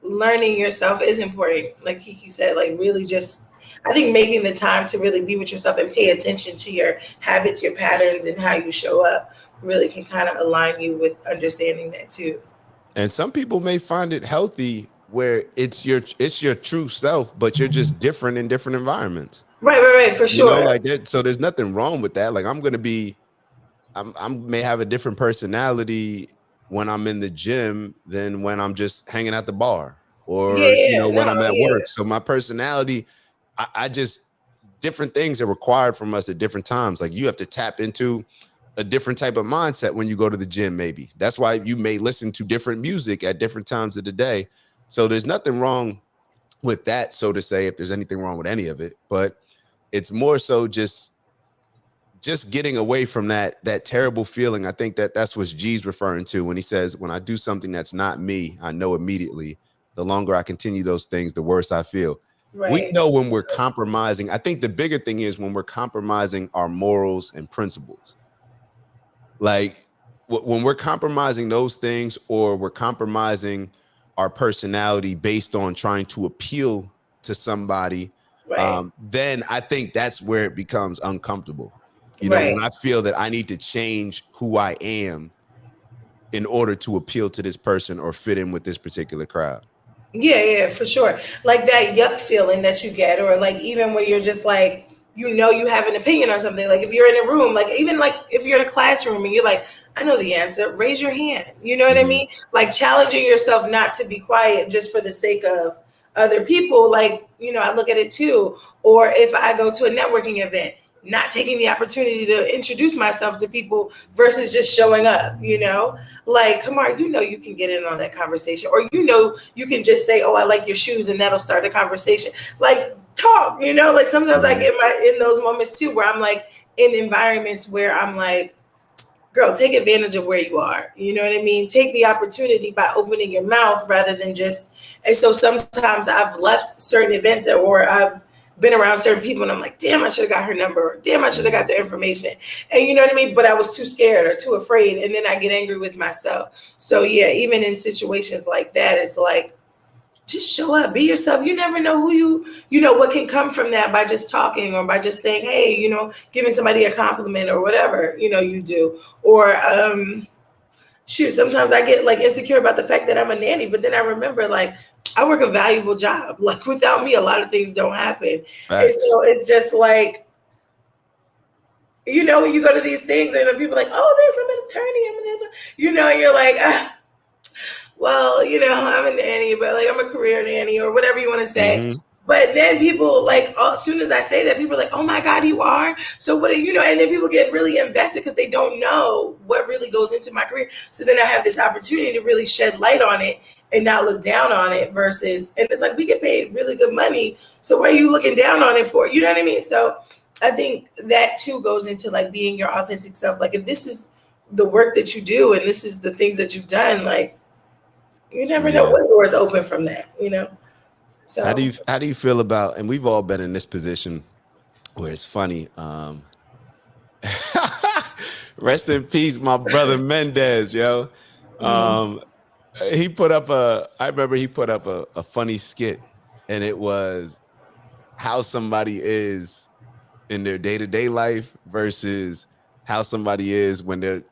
learning yourself is important. Like Kiki said, like really just I think making the time to really be with yourself and pay attention to your habits, your patterns, and how you show up really can kind of align you with understanding that too. And some people may find it healthy where it's your true self, but you're just different in different environments. Right, for sure. Like that. So there's nothing wrong with that. Like I'm may have a different personality when I'm in the gym than when I'm just hanging at the bar Yeah, or yeah, when no, I'm at yeah, work. So my personality, I just different things are required from us at different times. Like you have to tap into a different type of mindset when you go to the gym. Maybe that's why you may listen to different music at different times of the day. So there's nothing wrong with that, so to say, if there's anything wrong with any of it, but it's more so just getting away from that terrible feeling. I think that's what G's referring to when he says, when I do something that's not me, I know immediately. The longer I continue those things, the worse I feel. We right. know when we're compromising. I think the bigger thing is when we're compromising our morals and principles. Like when we're compromising those things, or we're compromising our personality based on trying to appeal to somebody, Right, then I think that's where it becomes uncomfortable. When right. I feel that I need to change who I am in order to appeal to this person or fit in with this particular crowd. Yeah, yeah, for sure. Like that yuck feeling that you get, or like even when you're just like, you have an opinion on something. Like if you're in a room, like even like if you're in a classroom and you're like, I know the answer, raise your hand. You know what I Mhm. mean? Like challenging yourself not to be quiet just for the sake of other people. Like, I look at it too. Or if I go to a networking event, not taking the opportunity to introduce myself to people versus just showing up. Like, Kamar, you can get in on that conversation, or you can just say, "Oh, I like your shoes," and that'll start a conversation. Like, talk. Like sometimes I Mhm. get in those moments too, where I'm like in environments where I'm like, girl, take advantage of where you are. You know what I mean? Take the opportunity by opening your mouth rather than just. And so sometimes I've left certain events or I've been around certain people and I'm like, damn, I should have got her number, or damn, I should have got Mhm. their information. And you know what I mean? But I was too scared or too afraid. And then I get angry with myself. So yeah, even in situations like that, it's like, just show up, be yourself. You never know what can come from that by just talking or by just saying, hey, giving somebody a compliment or whatever, you do. Or, shoot, sometimes I get like insecure about the fact that I'm a nanny, but then I remember like I work a valuable job. Like without me, a lot of things don't happen. And Facts. so it's just like, when you go to these things and then people are like, oh, this, I'm an attorney, and you're like, well, I'm a nanny, but like I'm a career nanny or whatever you want to say. Mhm. But then people like, as soon as I say that, people are like, oh my God, you are. So what do and then people get really invested because they don't know what really goes into my career. So then I have this opportunity to really shed light on it and not look down on it and it's like we get paid really good money. So why are you looking down on it for? You know what I mean? So I think that too goes into like being your authentic self. Like if this is the work that you do and this is the things that you've done, like you never know Yeah. what doors open from that. How do So you how do you feel about, and we've all been in this position where it's funny. Um, Rest in peace, my brother Mendez, yo. Mm. Um, he put up a. I remember he put up a funny skit, and it was how somebody is in their day to day life versus how somebody is when they're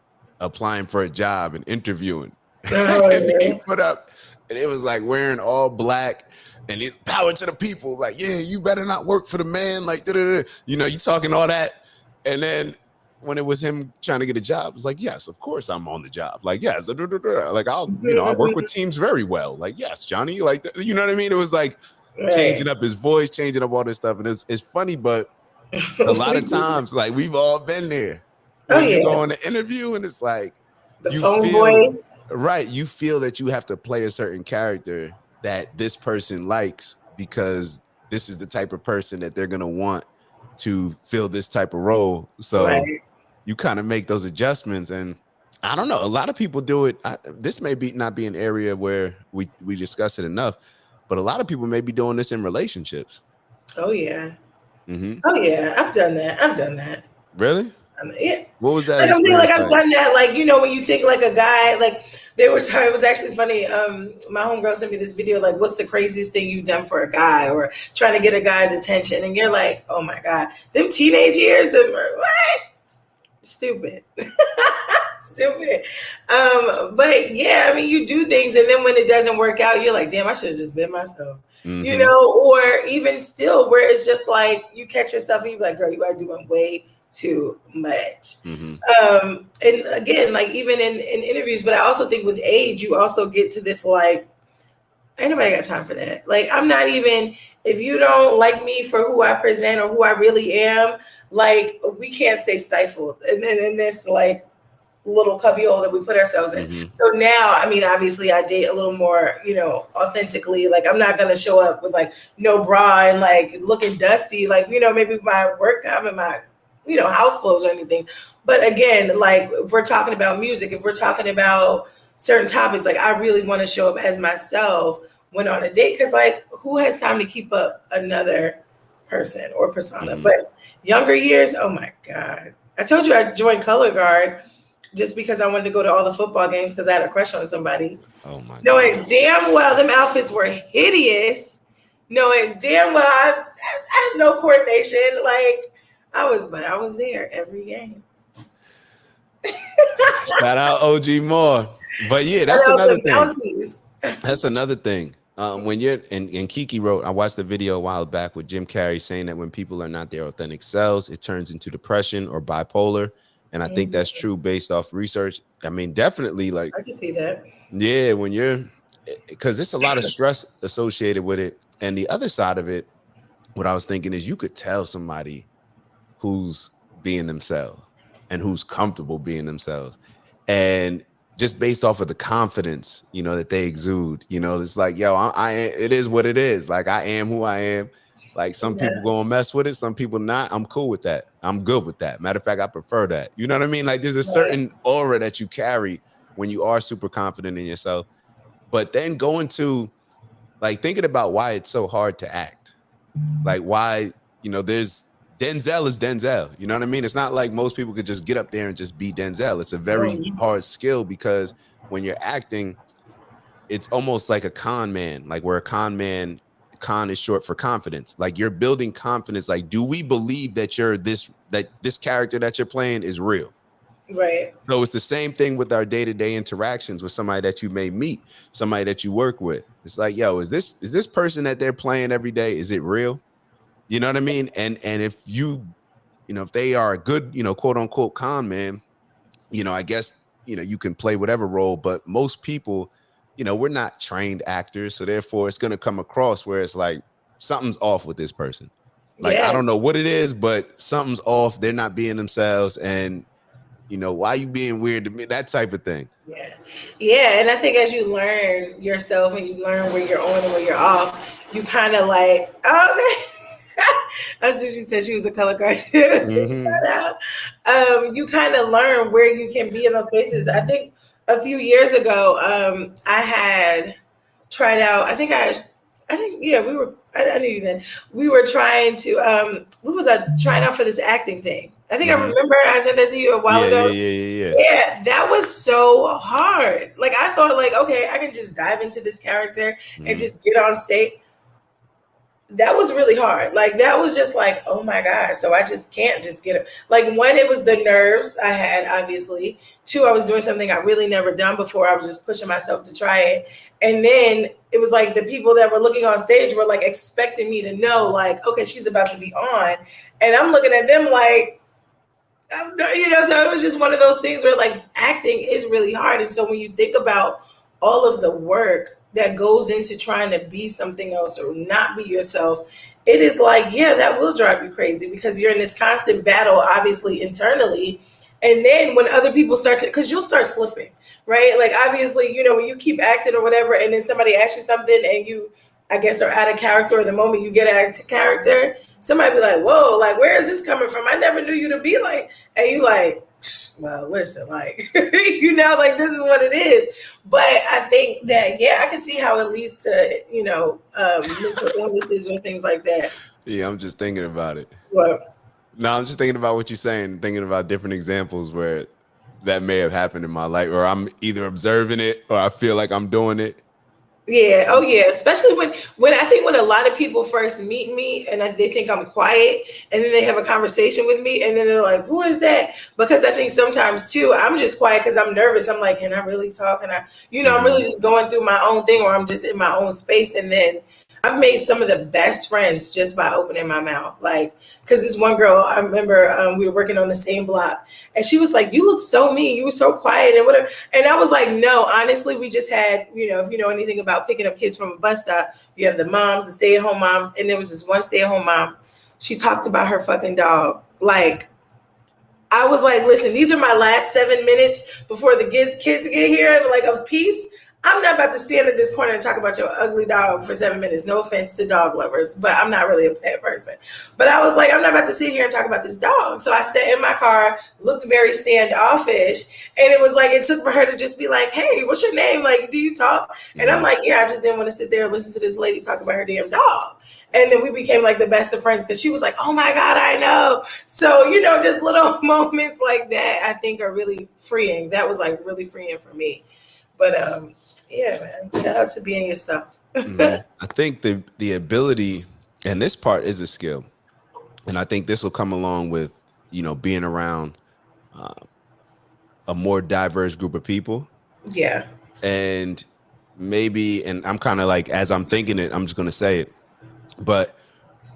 applying for a job and interviewing. Oh And he yeah. put up, and it was like wearing all black, and it's power to the people. Like, yeah, you better not work for the man. Like, da-da-da. You know, you talking all that, and then when it was him trying to get a job, it was like, yes, of course I'm on the job. Like, yes, da-da-da-da. Like I work with teams very well. Like, yes, Johnny, like, you know what I mean? It was like Right. changing up his voice, changing up all this stuff, and it's funny, but a lot We of do that. times, like we've all been there Oh when you yeah. go on an interview and it's like The you phone feel voice. right, you feel that you have to play a certain character that this person likes because this is the type of person that they're gonna want to fill this type of role. So Right. you kind of make those adjustments, and I don't know. A lot of people do it. This may be not be an area where we discuss it enough, but a lot of people may be doing this in relationships. Oh yeah. Hmm. Oh yeah. I've done that. I've done that. Really? Yeah. What was that Like I'm saying, like experience I've like? done that. Like when you think like a guy, like there was it was actually funny. My homegirl sent me this video, like, what's the craziest thing you've done for a guy, or trying to get a guy's attention, and you're like, oh my god, them teenage years, what? Stupid. Stupid. But yeah, I mean, you do things, and then when it doesn't work out, you're like, damn, I should have just been myself. Hmm. Or even still, where it's just like you catch yourself and you be like, girl, you are doing way too much. Hmm. And again, like even in interviews, but I also think with age, you also get to this like, ain't nobody got time for that. Like, I'm not even, if you don't like me for who I present or who I really am, like, we can't stay stifled. And then in this, like, little cubbyhole that we put ourselves in. Hmm. So now, I mean, obviously, I date a little more, authentically. Like, I'm not gonna show up with like no bra and like looking dusty, like maybe my work I'm in my house clothes or anything. But again, like if we're talking about music, if we're talking about certain topics, like I really want to show up as myself when on a date, because like who has time to keep up another person or persona? Hmm. But younger years, oh my god. I told you I joined color guard just because I wanted to go to all the football games because I had a crush on somebody. Oh my Knowing God. damn well them outfits were hideous. Knowing damn well I had no coordination. Like but I was there every game. Shout out OG Moore. But yeah, Shout that's out another the thing. bounties. That's another thing. When you're and Kiki wrote, I watched the video a while back with Jim Carrey saying that when people are not their authentic selves, it turns into depression or bipolar. And I think that's Mhm. true based off research. I mean, definitely, like, I can see that. yeah, when you're because there's a lot of stress associated with it. And the other side of it, what I was thinking is you could tell somebody who's being themselves and who's comfortable being themselves. And just based off of the confidence, that they exude, it's like, yo, it is what it is. Like, I am who I am. Like, some people Yeah. gonna mess with it, some people not. I'm cool with that. I'm good with that. Matter of fact, I prefer that. You know what I mean? Like, there's a Right. certain aura that you carry when you are super confident in yourself. But then going to like thinking about why it's so hard to act, like why, there's Denzel is Denzel. You know what I mean? It's not like most people could just get up there and just be Denzel. It's a very Mhm. hard skill because when you're acting, it's almost like a con man, like where a con man, con is short for confidence. Like you're building confidence. Like, do we believe that that this character that you're playing is real? Right. So it's the same thing with our day-to-day interactions with somebody that you may meet, somebody that you work with. It's like, yo, is this person that they're playing every day? Is it real? You know what I mean? And if if they are a good, quote unquote con man, I guess, you can play whatever role, but most people, we're not trained actors. So therefore it's gonna come across where it's like something's off with this person. Like, I Yeah. don't know what it is, but something's off. They're not being themselves. And why you being weird to me? That type of thing. Yeah. Yeah. And I think as you learn yourself and you learn where you're on and where you're off, you kind of like, oh, that's what she said. She was a color guard too. Hmm. Shout out. You kind of learn where you can be in those spaces. I think a few years ago, I had tried out. Yeah, we were. I knew you then. We were trying to. What was I trying out for this acting thing? I think I Mm-hmm. remember I said that to you a while Yeah, yeah, ago. yeah, yeah, yeah. Yeah, that was so hard. Like I thought, like, okay, I can just dive into this character and Mm-hmm. just get on stage. That was really hard. Like that was just like, oh my god. So I just can't just get it. Like one, it was the nerves I had, obviously. Two, I was doing something I really never done before. I was just pushing myself to try it. And then it was like the people that were looking on stage were like expecting me to know, like, okay, she's about to be on. And I'm looking at them like, so it was just one of those things where like acting is really hard. And so when you think about all of the work that goes into trying to be something else or not be yourself, it is like, yeah, that will drive you crazy because you're in this constant battle, obviously internally. And then when other people start to, because you'll start slipping, right? Like obviously, when you keep acting or whatever, and then somebody asks you something and you, I guess, are out of character, or the moment you get out of character, somebody be like, whoa, like, where is this coming from? I never knew you to be like, and you like, well, listen, like, like this is what it is. But I think that, yeah, I can see how it leads to, mental illnesses or things like that. Yeah, I'm just thinking about it. Well, No, I'm just thinking about what you're saying, thinking about different examples where that may have happened in my life, or I'm either observing it or I feel like I'm doing it. yeah, oh yeah, especially when I think when a lot of people first meet me and they think I'm quiet, and then they have a conversation with me, and then they're like, "Who is that?" Because I think sometimes too, I'm just quiet because I'm nervous. I'm like, "Can I really talk?" And I'm Mm-hmm. really just going through my own thing, or I'm just in my own space. And then I've made some of the best friends just by opening my mouth. Like, because this one girl, I remember we were working on the same block, and she was like, "You look so mean. You were so quiet and whatever." And I was like, no, honestly, we just had, if you know anything about picking up kids from a bus stop, you have the moms, the stay at home moms. And there was this one stay at home mom. She talked about her fucking dog. Like, I was like, listen, these are my last 7 minutes before the kids get here, like of peace. I'm not about to stand at this corner and talk about your ugly dog for 7 minutes. No offense to dog lovers, but I'm not really a pet person. But I was like, I'm not about to sit here and talk about this dog. So I sat in my car, looked very standoffish, and it was like it took for her to just be like, "Hey, what's your name? Like, do you talk?" And I'm Mm-hmm. like, "Yeah, I just didn't want to sit there and listen to this lady talk about her damn dog." And then we became like the best of friends because she was like, "Oh my god, I know." So just little moments like that, I think are really freeing. That was like really freeing for me. But yeah, man, shout out to being yourself. Mm-hmm. I think the ability, and this part is a skill, and I think this will come along with being around uh, a more diverse group of people, Yeah, and maybe, and I'm kind of like as I'm thinking it, I'm just gonna say it, but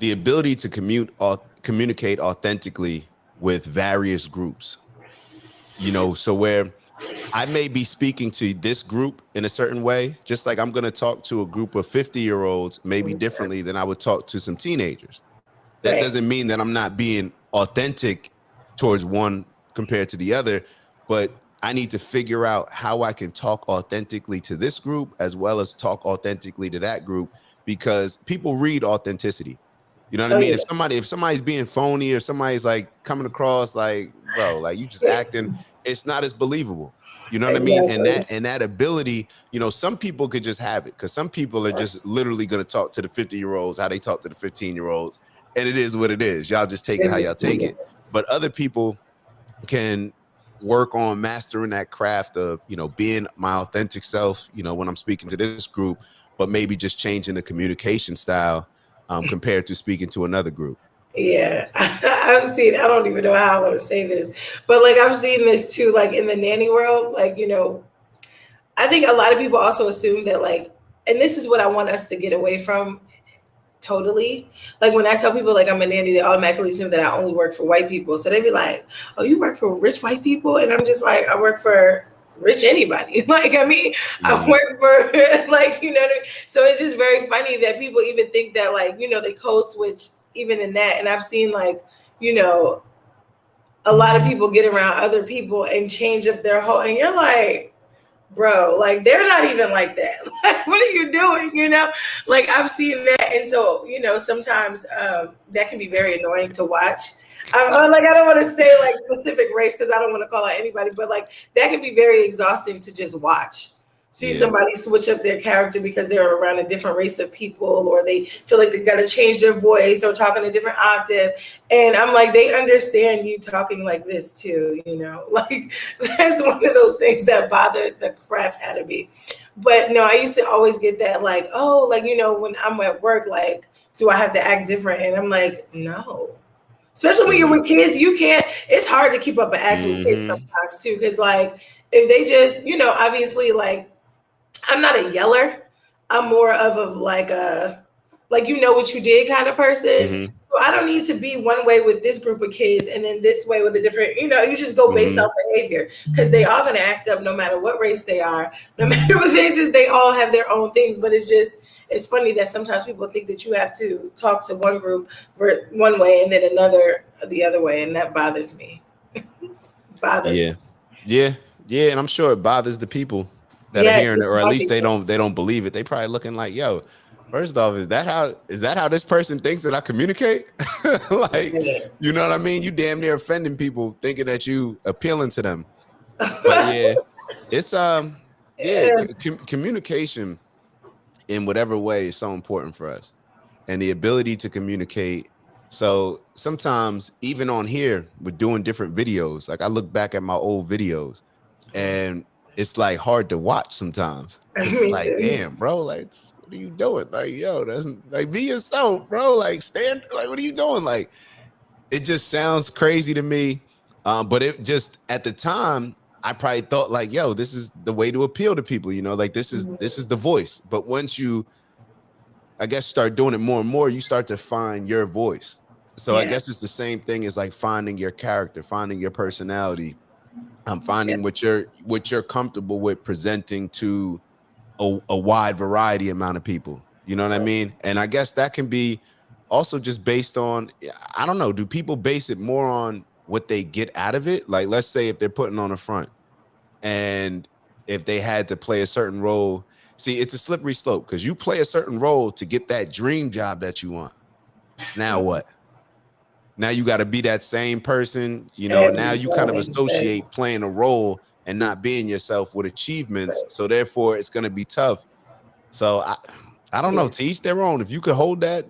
the ability to communicate authentically with various groups, so where I may be speaking to this group in a certain way, just like I'm going to talk to a group of 50-year-olds maybe differently than I would talk to some teenagers. That right. doesn't mean that I'm not being authentic towards one compared to the other, but I need to figure out how I can talk authentically to this group as well as talk authentically to that group, because people read authenticity. You know what I Oh mean? yeah, If somebody's being phony or somebody's like coming across like, bro, like you just yeah, acting, it's not as believable. You know what I mean? And exactly. that ability, some people could just have it because some people are just literally going to talk to the 50-year-olds how they talk to the 15-year-olds, and it is what it is. Y'all just take it It how is y'all take it. But other people can work on mastering that craft of, being my authentic self, when I'm speaking to this group, but maybe just changing the communication style compared to speaking to another group. Yeah, I've seen. I don't even know how I want to say this, but like I've seen this too, like in the nanny world. Like I think a lot of people also assume that like, and this is what I want us to get away from totally. Like when I tell people like I'm a nanny, they automatically assume that I only work for white people. So they be like, "Oh, you work for rich white people?" And I'm just like, "I work for rich anybody." Like I mean, I Mm-hmm. work for like what I mean? So it's just very funny that people even think that like they code switch even in that. And I've seen like you know a lot of people get around other people and change up their whole. And you're like, bro, like they're not even like that. Like, what are you doing? Like I've seen that, and so sometimes that can be very annoying to watch. Like I don't want to say like specific race because I don't want to call out anybody, but like that can be very exhausting to just watch. see Yeah. somebody switch up their character because they're around a different race of people, or they feel like they got to change their voice or talk in a different octave. And I'm like, they understand you talking like this too, you know? Like, that's one of those things that bothered the crap out of me. But no, I used to always get that, like, oh, like, you know, when I'm at work, like, do I have to act different? And I'm like, no. Especially when you're Mm-hmm. with kids, you can't, it's hard to keep up an act with kids Mm-hmm. sometimes too. Cause like, if they just, you know, obviously, like, I'm not a yeller. I'm more of like a, like, you know what you did kind of person. Mm-hmm. So I don't need to be one way with this group of kids and then this way with a different, you know, you just go based Mm-hmm. off behavior because they all gonna act up no matter what race they are, no matter what they just, they all have their own things. But it's just, it's funny that sometimes people think that you have to talk to one group one way and then another the other way, and that bothers me. Bothers me. Yeah. Yeah. Yeah. And I'm sure it bothers the people that are Yes, hearing it, it's or at my least people. they don't believe it. They probably looking like, yo, first off, is that how this person thinks that I communicate? Like, you know what I mean? You damn near offending people thinking that you appealing to them. But yeah, it's yeah, Yeah. communication in whatever way is so important for us, and the ability to communicate. So sometimes even on here, we're doing different videos. Like I look back at my old videos, and it's like hard to watch sometimes because it's Me like, too. damn, bro, like what are you doing? Like, yo, that's like be yourself, bro. Like stand, like what are you doing? Like it just sounds crazy to me. But it just at the time, I probably thought like, yo, this is the way to appeal to people, you know, like this is the voice. But once you, I guess, start doing it more and more, you start to find your voice. So I Yeah. guess it's the same thing as like finding your character, finding your personality. I'm Yeah. finding what you're comfortable with presenting to a wide variety amount of people. You know what I mean? And I guess that can be also just based on, I don't know, do people base it more on what they get out of it? Like let's say if they're putting on a front and if they had to play a certain role, see, it's a slippery slope because you play a certain role to get that dream job that you want. Now what? Now you got to be that same person, you know, and now Every you kind of time. associate playing a role and not being yourself with achievements. So therefore it's going to be tough. So I don't know, Yeah. to each their own. If you could hold that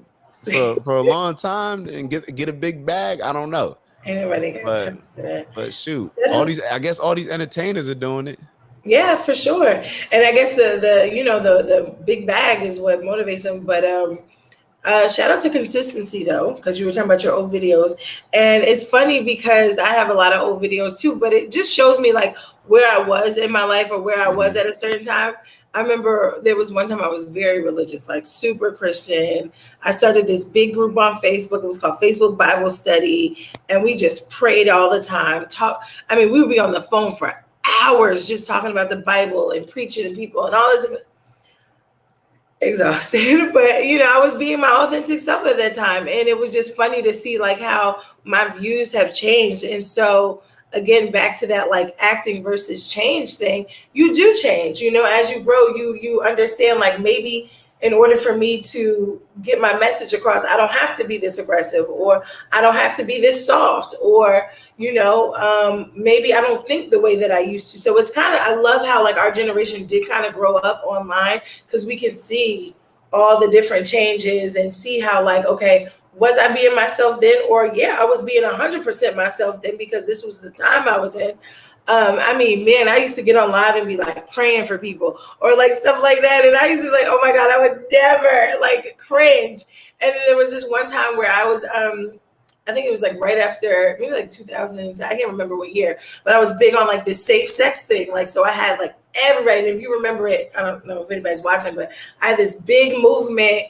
for a long time and get a big bag, I don't know. Ain't nobody got But time for that. shoot, all Should've- these, I guess all these entertainers are doing it. Yeah, for sure. And I guess the you know the big bag is what motivates them. But shout out to consistency though, because you were talking about your old videos, and it's funny because I have a lot of old videos too. But it just shows me like where I was in my life or where I was Hmm. at a certain time. I remember there was one time I was very religious, like super Christian. I started this big group on Facebook. It was called Facebook Bible Study, and we just prayed all the time. Talk. I mean, we would be on the phone for hours just talking about the Bible and preaching to people and all this, exhausted. But you know, I was being my authentic self at that time, and it was just funny to see like how my views have changed. And so again, back to that like acting versus change thing, you do change, you know, as you grow. You understand like maybe in order for me to get my message across, I don't have to be this aggressive, or I don't have to be this soft, or you know, maybe I don't think the way that I used to. So it's kind of, I love how like our generation did kind of grow up online because we can see all the different changes and see how like, okay, was I being myself then? Or yeah, I was being 100% myself then because this was the time I was in. I mean, man, I used to get on live and be like praying for people or like stuff like that. And I used to be like, oh my God, I would never, like, cringe. And then there was this one time where I was, I think it was like right after maybe like 2000, I can't remember what year, but I was big on like this safe sex thing. Like, so I had like everybody, and if you remember it, I don't know if anybody's watching, but I had this big movement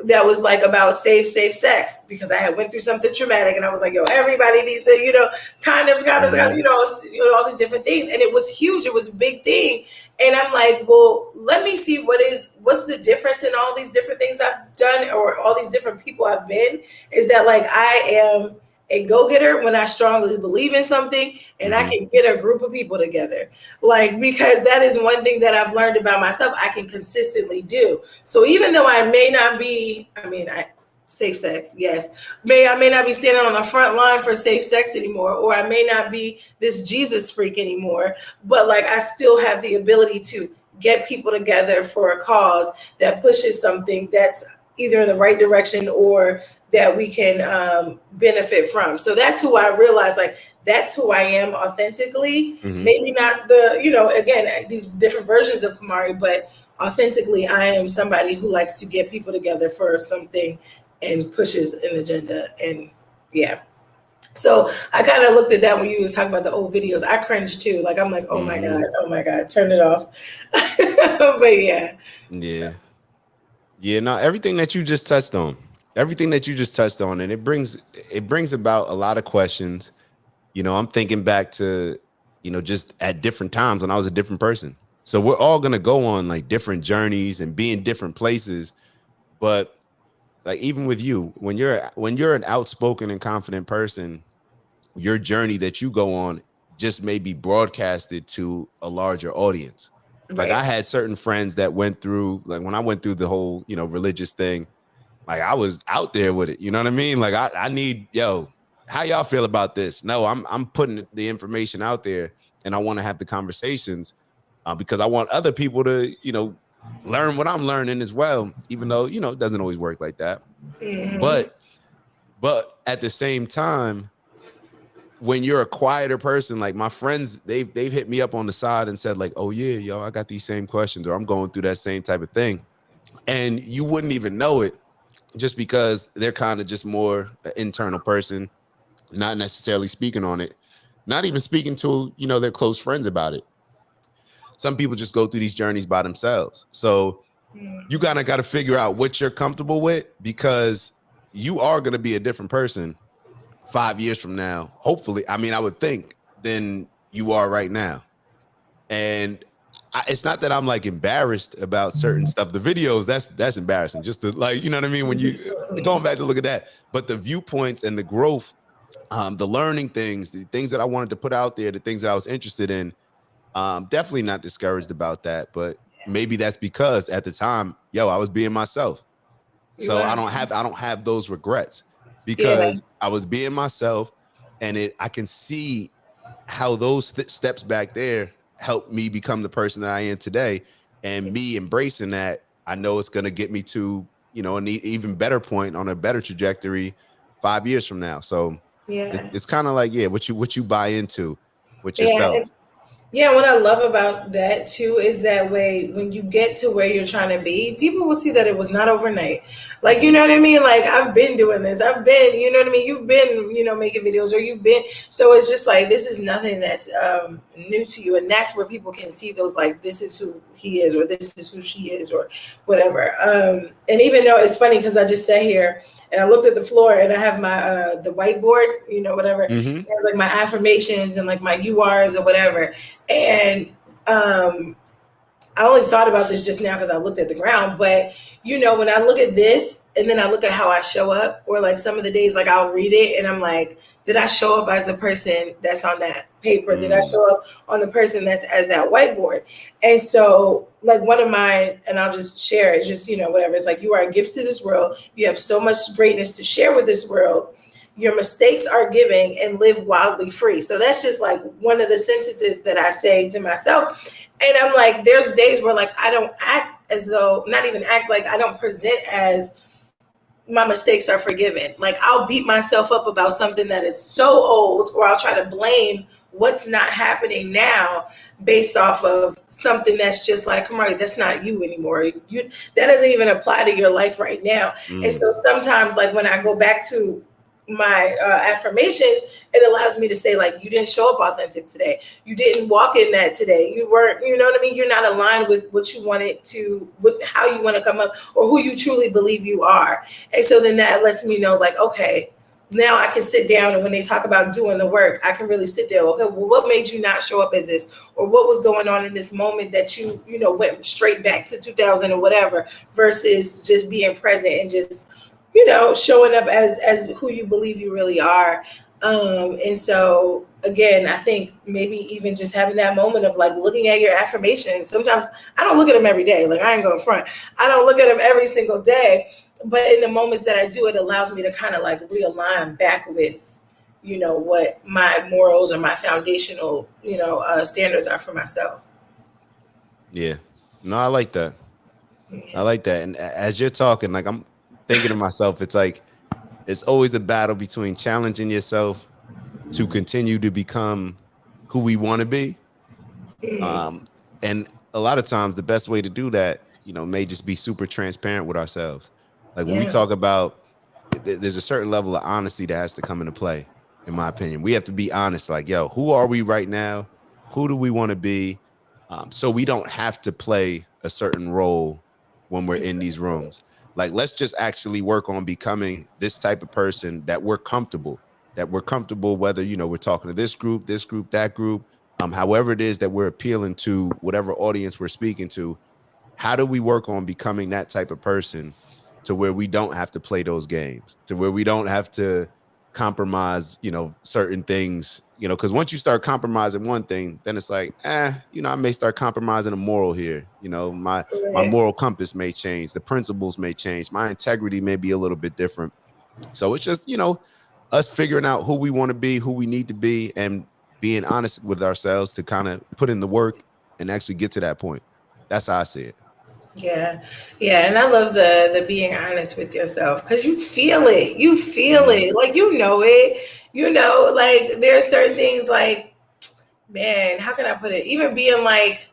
that was like about safe sex because I had went through something traumatic, and I was like, yo, everybody needs to, you know, Hmm. you know, all these different things. And it was huge. It was a big thing. And I'm like, well, let me see what's the difference in all these different things I've done or all these different people I've been, is that like I am a go-getter when I strongly believe in something, and I Hmm. can get a group of people together. Like, because that is one thing that I've learned about myself, I can consistently do. So even though I may not be, I mean, I safe sex, yes. I may not be standing on the front line for safe sex anymore, or I may not be this Jesus freak anymore, but like I still have the ability to get people together for a cause that pushes something that's either in the right direction or that we can benefit from. So that's who I realize, like, that's who I am authentically. Hmm. Maybe not the, again, these different versions of Kamari, but authentically, I am somebody who likes to get people together for something and pushes an agenda. And yeah. So I kind of looked at that when you was talking about the old videos. I cringed too. Like, I'm like, Hmm. oh my God, turn it off. But yeah. So, Yeah. Yeah, no, everything that you just touched on, everything that you just touched on, and it brings about a lot of questions. I'm thinking back to, just at different times when I was a different person. So we're all gonna go on like different journeys and be in different places. But like even with you, when you're an outspoken and confident person, your journey that you go on just may be broadcasted to a larger audience. Like I right. had certain friends that went through, like when I went through the whole, religious thing, like I was out there with it. You know what I mean? Like I need, how y'all feel about this? No, I'm putting the information out there, and I want to have the conversations because I want other people to, learn what I'm learning as well, even though, it doesn't always work like that. Hmm. But at the same time, when you're a quieter person, like my friends, they've hit me up on the side and said, like, oh yeah, yo, I got these same questions, or I'm going through that same type of thing. And you wouldn't even know it just because they're kind of just more an internal person, not necessarily speaking on it, not even speaking to, their close friends about it. Some people just go through these journeys by themselves. So you kind of got to figure out what you're comfortable with, because you are going to be a different person 5 years from now. Hopefully, I mean, I would think, than you are right now. And it's not that I'm like embarrassed about certain stuff. The videos, that's embarrassing. Just to, like, you know what I mean? When you going back to look at that, but the viewpoints and the growth, the learning things, the things that I wanted to put out there, the things that I was interested in, definitely not discouraged about that. But maybe that's because at the time, I was being myself. You So are. I don't have those regrets Yeah. because I was being myself, and I can see how those steps back there helped me become the person that I am today. And me embracing that, I know it's going to get me to, an even better point on a better trajectory 5 years from now. So Yeah. it's kind of like, yeah, what you buy into with Yeah. yourself. Yeah, what I love about that too is that way when you get to where you're trying to be, people will see that it was not overnight. Like, you Mhm. know what I mean? Like, I've been doing this. I've been, you know what I mean? You've been, making videos, or you've been. So it's just like, this is nothing that's new to you. And that's where people can see those, like, this is who he is, or this is who she is, or whatever. And even though it's funny because I just sat here and I looked at the floor and I have my, the whiteboard, whatever. Mhm. It's like my affirmations and like my URs or whatever. And um, I only thought about this just now because I looked at the ground. But when I look at this and then I look at how I show up, or like some of the days, like I'll read it and I'm like, did I show up as the person that's on that paper? Did I Mm. show up on the person that's as that whiteboard? And so, like, one of mine, and I'll just share it, just whatever. It's like, you are a gift to this world. You have so much greatness to share with this world. Your mistakes are giving, and live wildly free. So that's just like one of the sentences that I say to myself. And I'm like, there's days where, like, I don't act as though, not even act, like I don't present as my mistakes are forgiven. Like, I'll beat myself up about something that is so old, or I'll try to blame what's not happening now based off of something that's just like, Kamari, that's not you anymore. That doesn't even apply to your life right now. And Mm. so sometimes, like, when I go back to my affirmations, it allows me to say, like, you didn't show up authentic today. You didn't walk in that today. You weren't, you know what I mean? You're not aligned with what you wanted to, with how you want to come up, or who you truly believe you are. And so then that lets me know, like, okay, now I can sit down, and when they talk about doing the work, I can really sit there. Okay, well, what made you not show up as this, or what was going on in this moment that went straight back to 2000 or whatever, versus just being present and just showing up as who you believe you really are. And so again, I think maybe even just having that moment of like looking at your affirmations. Sometimes I don't look at them every day. Like, I ain't going front. I don't look at them every single day. But in the moments that I do, it allows me to kind of like realign back with, what my morals or my foundational, standards are for myself. Yeah. No, I like that. I Yeah. like that. And as you're talking, like I'm thinking to myself, it's like it's always a battle between challenging yourself to continue to become who we want to be. Mm, Um, and a lot of times the best way to do that, may just be super transparent with ourselves. Like when we yeah. talk about there's a certain level of honesty that has to come into play, in my opinion. We have to be honest, like, yo, who are we right now? Who do we want to be? So we don't have to play a certain role when we're in these rooms. Like, let's just actually work on becoming this type of person that we're comfortable, whether, we're talking to this group, that group, however it is that we're appealing to whatever audience we're speaking to. How do we work on becoming that type of person to where we don't have to play those games, to where we don't have to compromise, certain things, because once you start compromising one thing, then it's like, I may start compromising a moral here. My Right. moral compass may change, the principles may change, my integrity may be a little bit different. So it's just, us figuring out who we want to be, who we need to be, and being honest with ourselves to kind of put in the work and actually get to that point. That's how I see it. Yeah, yeah, and I love the being honest with yourself because you feel it. You feel Mhm. it, like you know it. You know, like there are certain things like, man, how can I put it? Even being like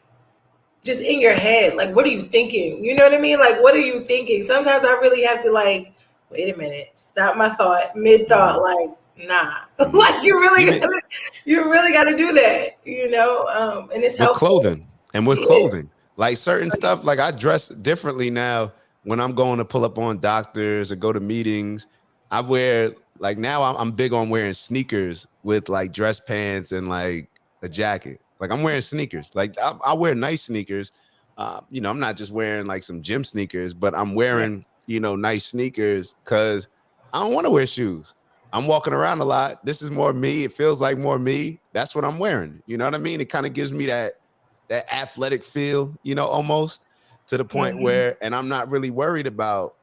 just in your head, like what are you thinking? You know what I mean? Like what are you thinking? Sometimes I really have to like, wait a minute, stop my thought mid thought. Mhm. Like, nah, Mhm. like Even you really gotta do that. And it's with helpful. clothing and with Yeah, clothing, like certain stuff, like I dress differently now when I'm going to pull up on doctors or go to meetings. I wear, like, now I'm big on wearing sneakers with like dress pants and like a jacket. Like I'm wearing sneakers. Like I wear nice sneakers. I'm not just wearing like some gym sneakers, but I'm right. wearing, nice sneakers because I don't want to wear shoes. I'm walking around a lot. This is more me. It feels like more me. That's what I'm wearing. You know what I mean? It kind of gives me that athletic feel, almost to the point Mhm. where, and I'm not really worried about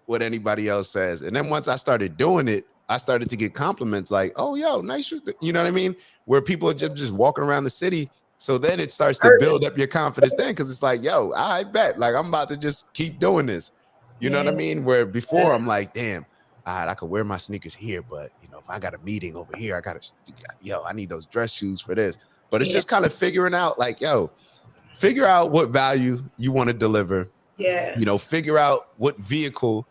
what anybody else says. And then once I started doing it, I started to get compliments like, "Oh, yo, nice shoe." You know what I mean? Where people are just walking around the city. So then it starts to Hurting. build up your confidence then, because it's like, yo, I bet, like, I'm about to just keep doing this. You know what I Yeah, mean? Where before yeah, I'm like, damn, all right, I could wear my sneakers here, but if I got a meeting over here, yo, I need those dress shoes for this. But it's yeah, just kind of figuring out, like, yo, figure out what value you want to deliver. yeah, Figure out what vehicle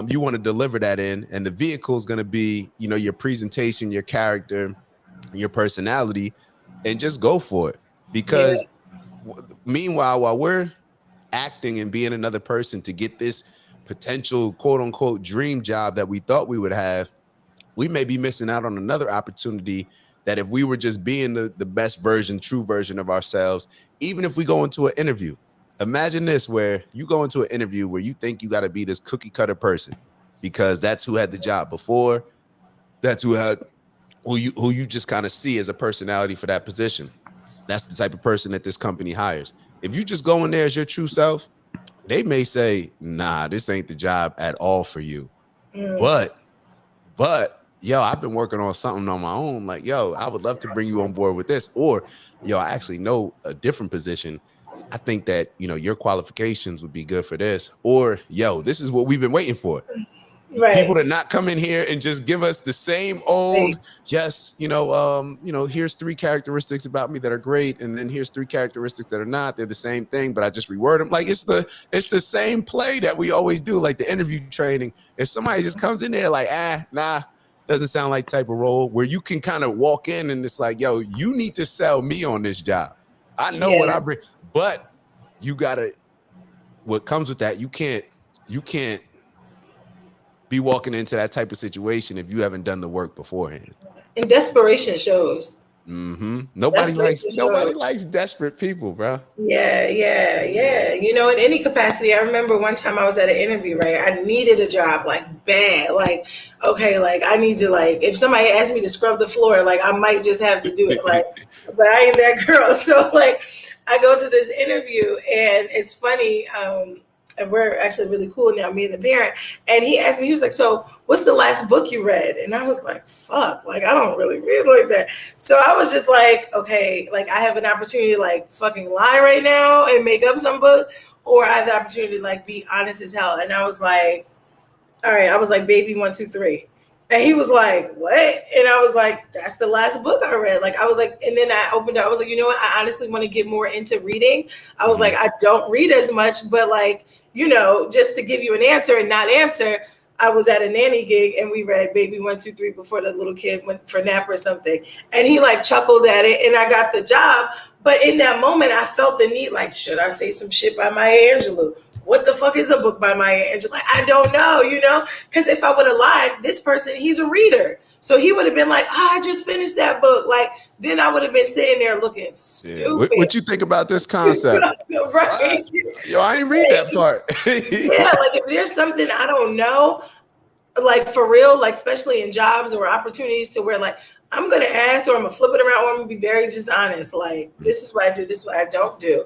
you want to deliver that in, and the vehicle is going to be, your presentation, your character, your personality, and just go for it. yeah, Because meanwhile, while we're acting and being another person to get this potential quote unquote dream job that we thought we would have, we may be missing out on another opportunity that if we were just being the best version, true version of ourselves, even if we go into an interview, imagine this, where you go into an interview where you think you got to be this cookie cutter person because that's who had the job before. That's who you just kind of see as a personality for that position. That's the type of person that this company hires. If you just go in there as your true self, they may say, nah, this ain't the job at all for you. mm, But yo, I've been working on something on my own. Like, yo, I would love to bring you on board with this. Or, yo, I actually know a different position. I think that, your qualifications would be good for this. Or, yo, this is what we've been waiting for. People right. to not come in here and just give us the same Right. old, yes, here's three characteristics about me that are great, and then here's three characteristics that are not. They're the same thing, but I just reword them. Like it's the same play that we always do, like the interview training. If somebody just comes in there like, nah, doesn't sound like type of role, where you can kind of walk in and it's like, yo, you need to sell me on this job. I know what Yeah, I bring, but you gotta, what comes with that, you can't be walking into that type of situation if you haven't done the work beforehand. and desperation shows. Nobody likes Desperation nobody shows. likes desperate people, bro. Yeah, yeah, yeah. In any capacity, I remember one time I was at an interview, right? I needed a job like bad. Like, okay, like I need to like if somebody asked me to scrub the floor, like I might just have to do it. Like, but I ain't that girl. So like I go to this interview and it's funny. and we're actually really cool now, me and the parent. And he asked me, he was like, "So, what's the last book you read?" And I was like, "Fuck, like I don't really read like that." So I was just like, "Okay, like I have an opportunity to like fucking lie right now and make up some book, or I have the opportunity to like be honest as hell." And I was like, all right, I was like, baby, 1, 2, 3. And he was like, what? And I was like, that's the last book I read. Like, I was like, and then I opened up, I was like, you know what? I honestly want to get more into reading. I was like, Mhm. I don't read as much, but like, just to give you an answer and not answer, I was at a nanny gig and we read Baby 1, 2, 3 before the little kid went for nap or something. And he like chuckled at it and I got the job. But in that moment, I felt the need, like, should I say some shit by Maya Angelou? What the fuck is a book by Maya Angelou? Like, I don't know. Because if I would have lied, this person, he's a reader. So he would have been like, I just finished that book. Like, then I would have been sitting there looking Yeah. stupid. What you think about this concept? Right? Yo, I didn't read that part. Yeah, like if there's something I don't know, like for real, like especially in jobs or opportunities to where like I'm gonna ask or I'm gonna flip it around or I'm gonna be very just honest. Like this is what I do, this is what I don't do.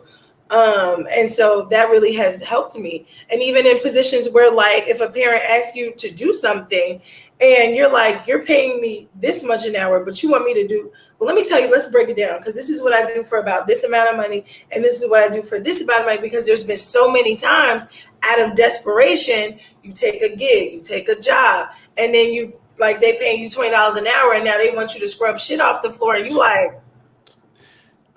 And so that really has helped me. And even in positions where like if a parent asks you to do something and you're like, you're paying me this much an hour, but you want me to do, well, let me tell you, let's break it down because this is what I do for about this amount of money, and this is what I do for this amount of money, because there's been so many times out of desperation, you take a gig, you take a job, and then you like they paying you $20 an hour, and now they want you to scrub shit off the floor, and you like,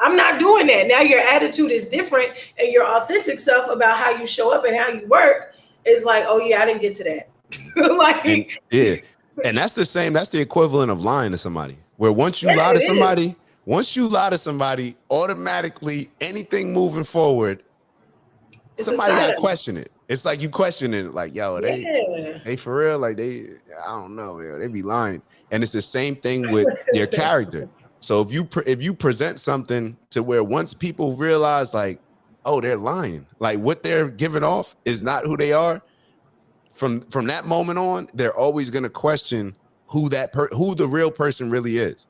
I'm not doing that. Now your attitude is different, and your authentic self about how you show up and how you work is like, oh yeah, I didn't get to that. And Like, yeah, and that's the same. That's the equivalent of lying to somebody. Where yeah, it is. once you lie to somebody, automatically anything moving forward, It's a somebody got to sign. question it. It's like you question it, like, yo, Yeah. they for real, like I don't know, yo, they be lying. And it's the same thing with your character. So if you present something to where once people realize, like, oh, they're lying, like what they're giving off is not who they are. From that moment on, they're always going to question who the real person really is.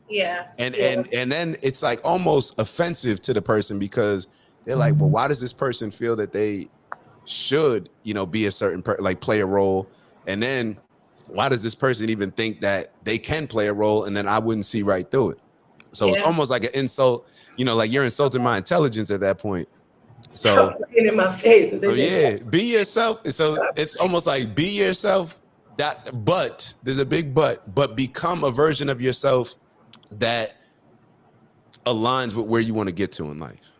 Yeah. and Yeah. and and then it's like almost offensive to the person because they're like, well, why does this person feel that they should, be a certain like play a role, and then why does this person even think that they can play a role, and then I wouldn't see right through it. So it's Yeah. almost like an insult, like you're insulting my intelligence at that point. Stop So looking in my face. What they say, yeah, stop. be yourself. So it's almost like be yourself, but there's a big but become a version of yourself that aligns with where you want to get to in life.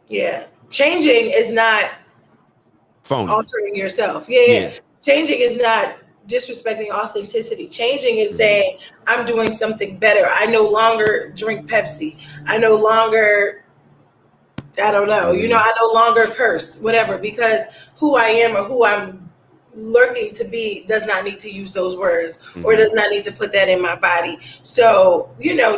Yeah. Changing is not Phony. altering yourself. Yeah, Yeah. yeah. Changing is not disrespecting authenticity. Changing is Mhm. saying, I'm doing something better. I no longer drink Pepsi. I no longer, I don't know, Mhm. I no longer curse, whatever, because who I am or who I'm lurking to be does not need to use those words or Mhm. does not need to put that in my body. So,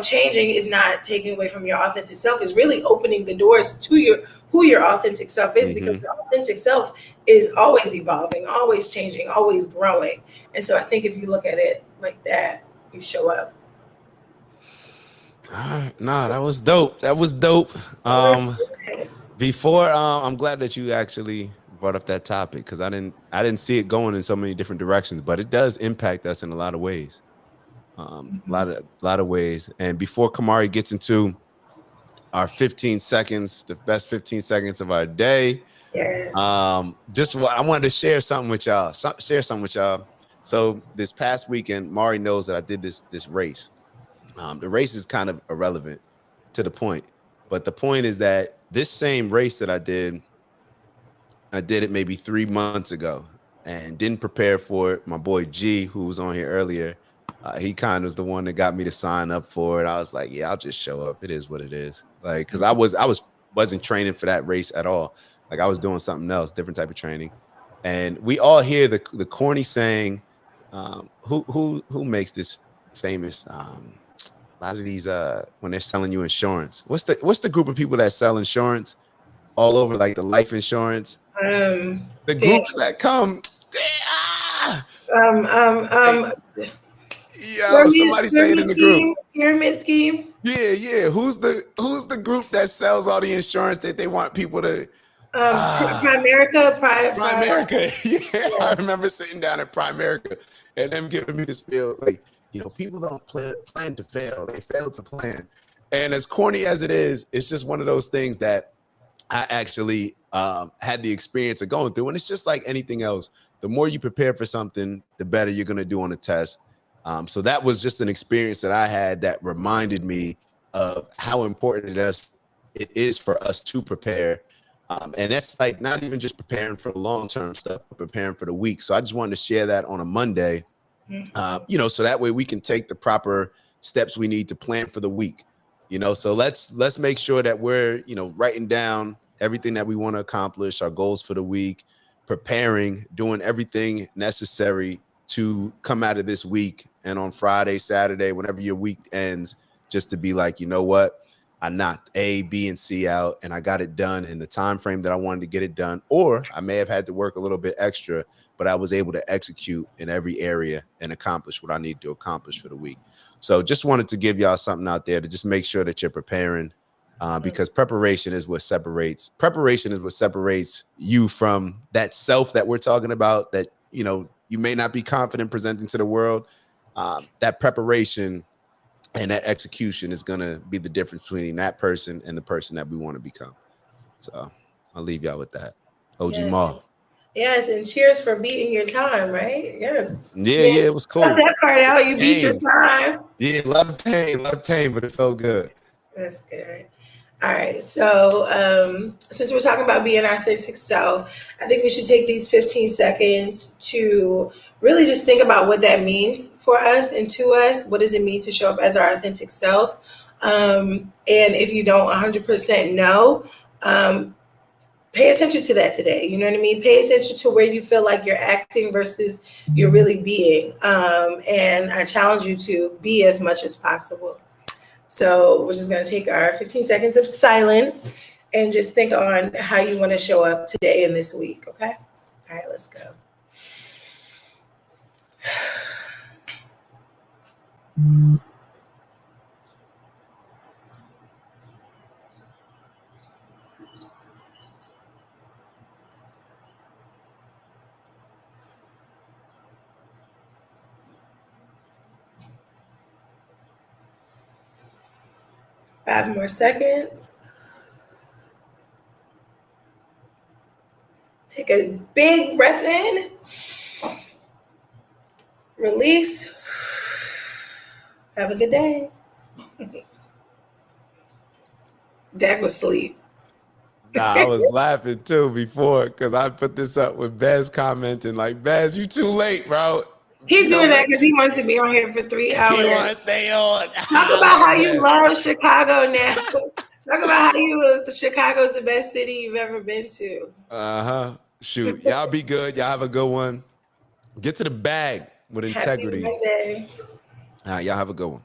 changing is not taking away from your authentic self, is really opening the doors to who your authentic self is, because Mhm. your authentic self is always evolving, always changing, always growing. And so I think if you look at it like that, you show up. All right. Nah, that was dope. That was dope. Before I'm glad that you actually brought up that topic because I didn't see it going in so many different directions, but it does impact us in a lot of ways. A lot of ways. And before Kamari gets into our 15 seconds, the best 15 seconds of our day, Yes. just I wanted to share something with y'all. Share something with y'all. So this past weekend, Mari knows that I did this race. The race is kind of irrelevant to the point, but the point is that this same race that I did it maybe 3 months ago and didn't prepare for it. My boy G, who was on here earlier, he kind of was the one that got me to sign up for it. I was like, yeah, I'll just show up. It is what it is. Like, because I wasn't training for that race at all. Like I was doing something else, different type of training. And we all hear the corny saying, who makes this famous a lot of these when they're selling you insurance. What's the group of people that sell insurance all over, like the life insurance? The Damn. groups that come, ah, Um, um, hey, um, yo, somebody say it in the group. pyramid scheme. Yeah, yeah. Who's the group that sells all the insurance that they want people to? Ah, Primerica, Primerica. Yeah, I yeah. remember sitting down at Primerica and them giving me the spiel like, people don't plan to fail; they fail to plan. And as corny as it is, it's just one of those things that I actually had the experience of going through. And it's just like anything else. The more you prepare for something, the better you're going to do on a test. So that was just an experience that I had that reminded me of how important it is for us to prepare. And that's like not even just preparing for the long term stuff, but preparing for the week. So I just wanted to share that on a Monday, so that way we can take the proper steps we need to plan for the week. So let's make sure that we're writing down everything that we want to accomplish, our goals for the week, preparing, doing everything necessary to come out of this week, and on Friday, Saturday, whenever your week ends, just to be like, you know what, I knocked A, B, and C out, and I got it done in the time frame that I wanted to get it done. Or I may have had to work a little bit extra, but I was able to execute in every area and accomplish what I need to accomplish for the week. So just wanted to give y'all something out there to just make sure that you're preparing, because preparation is what separates you from that self that we're talking about, that you may not be confident presenting to the world. That preparation and that execution is going to be the difference between that person and the person that we want to become. So I'll leave y'all with that. OG Yes. Ma. Yes, and cheers for beating your time, right? Yeah. Yeah, Yeah. yeah, it was Cut cool. that part out. You beat your Pain. time. Yeah, a lot of pain, but it felt good. That's good. All right. So, since we're talking about being authentic self, I think we should take these 15 seconds to really just think about what that means for us and to us. What does it mean to show up as our authentic self? And if you don't 100% know, pay attention to that today. You know what I mean? Pay attention to where you feel like you're acting versus you're really being. And I challenge you to be as much as possible. So we're just going to take our 15 seconds of silence and just think on how you want to show up today and this week. Okay. All right, let's go. 5 more seconds. Take a big breath in, release. Have a good day. Dak was asleep. Nah, I was laughing too before because I put this up with Bez commenting like, "Bez, you too late, bro." He's doing that Let because he wants to be on here for three he hours. want to stay on. Talk I about how love you that. love Chicago now. Talk about how Chicago's the best city you've ever been to. Shoot, y'all be good. Y'all have a good one. Get to the bag with Happy integrity. Monday. All right, y'all have a good one.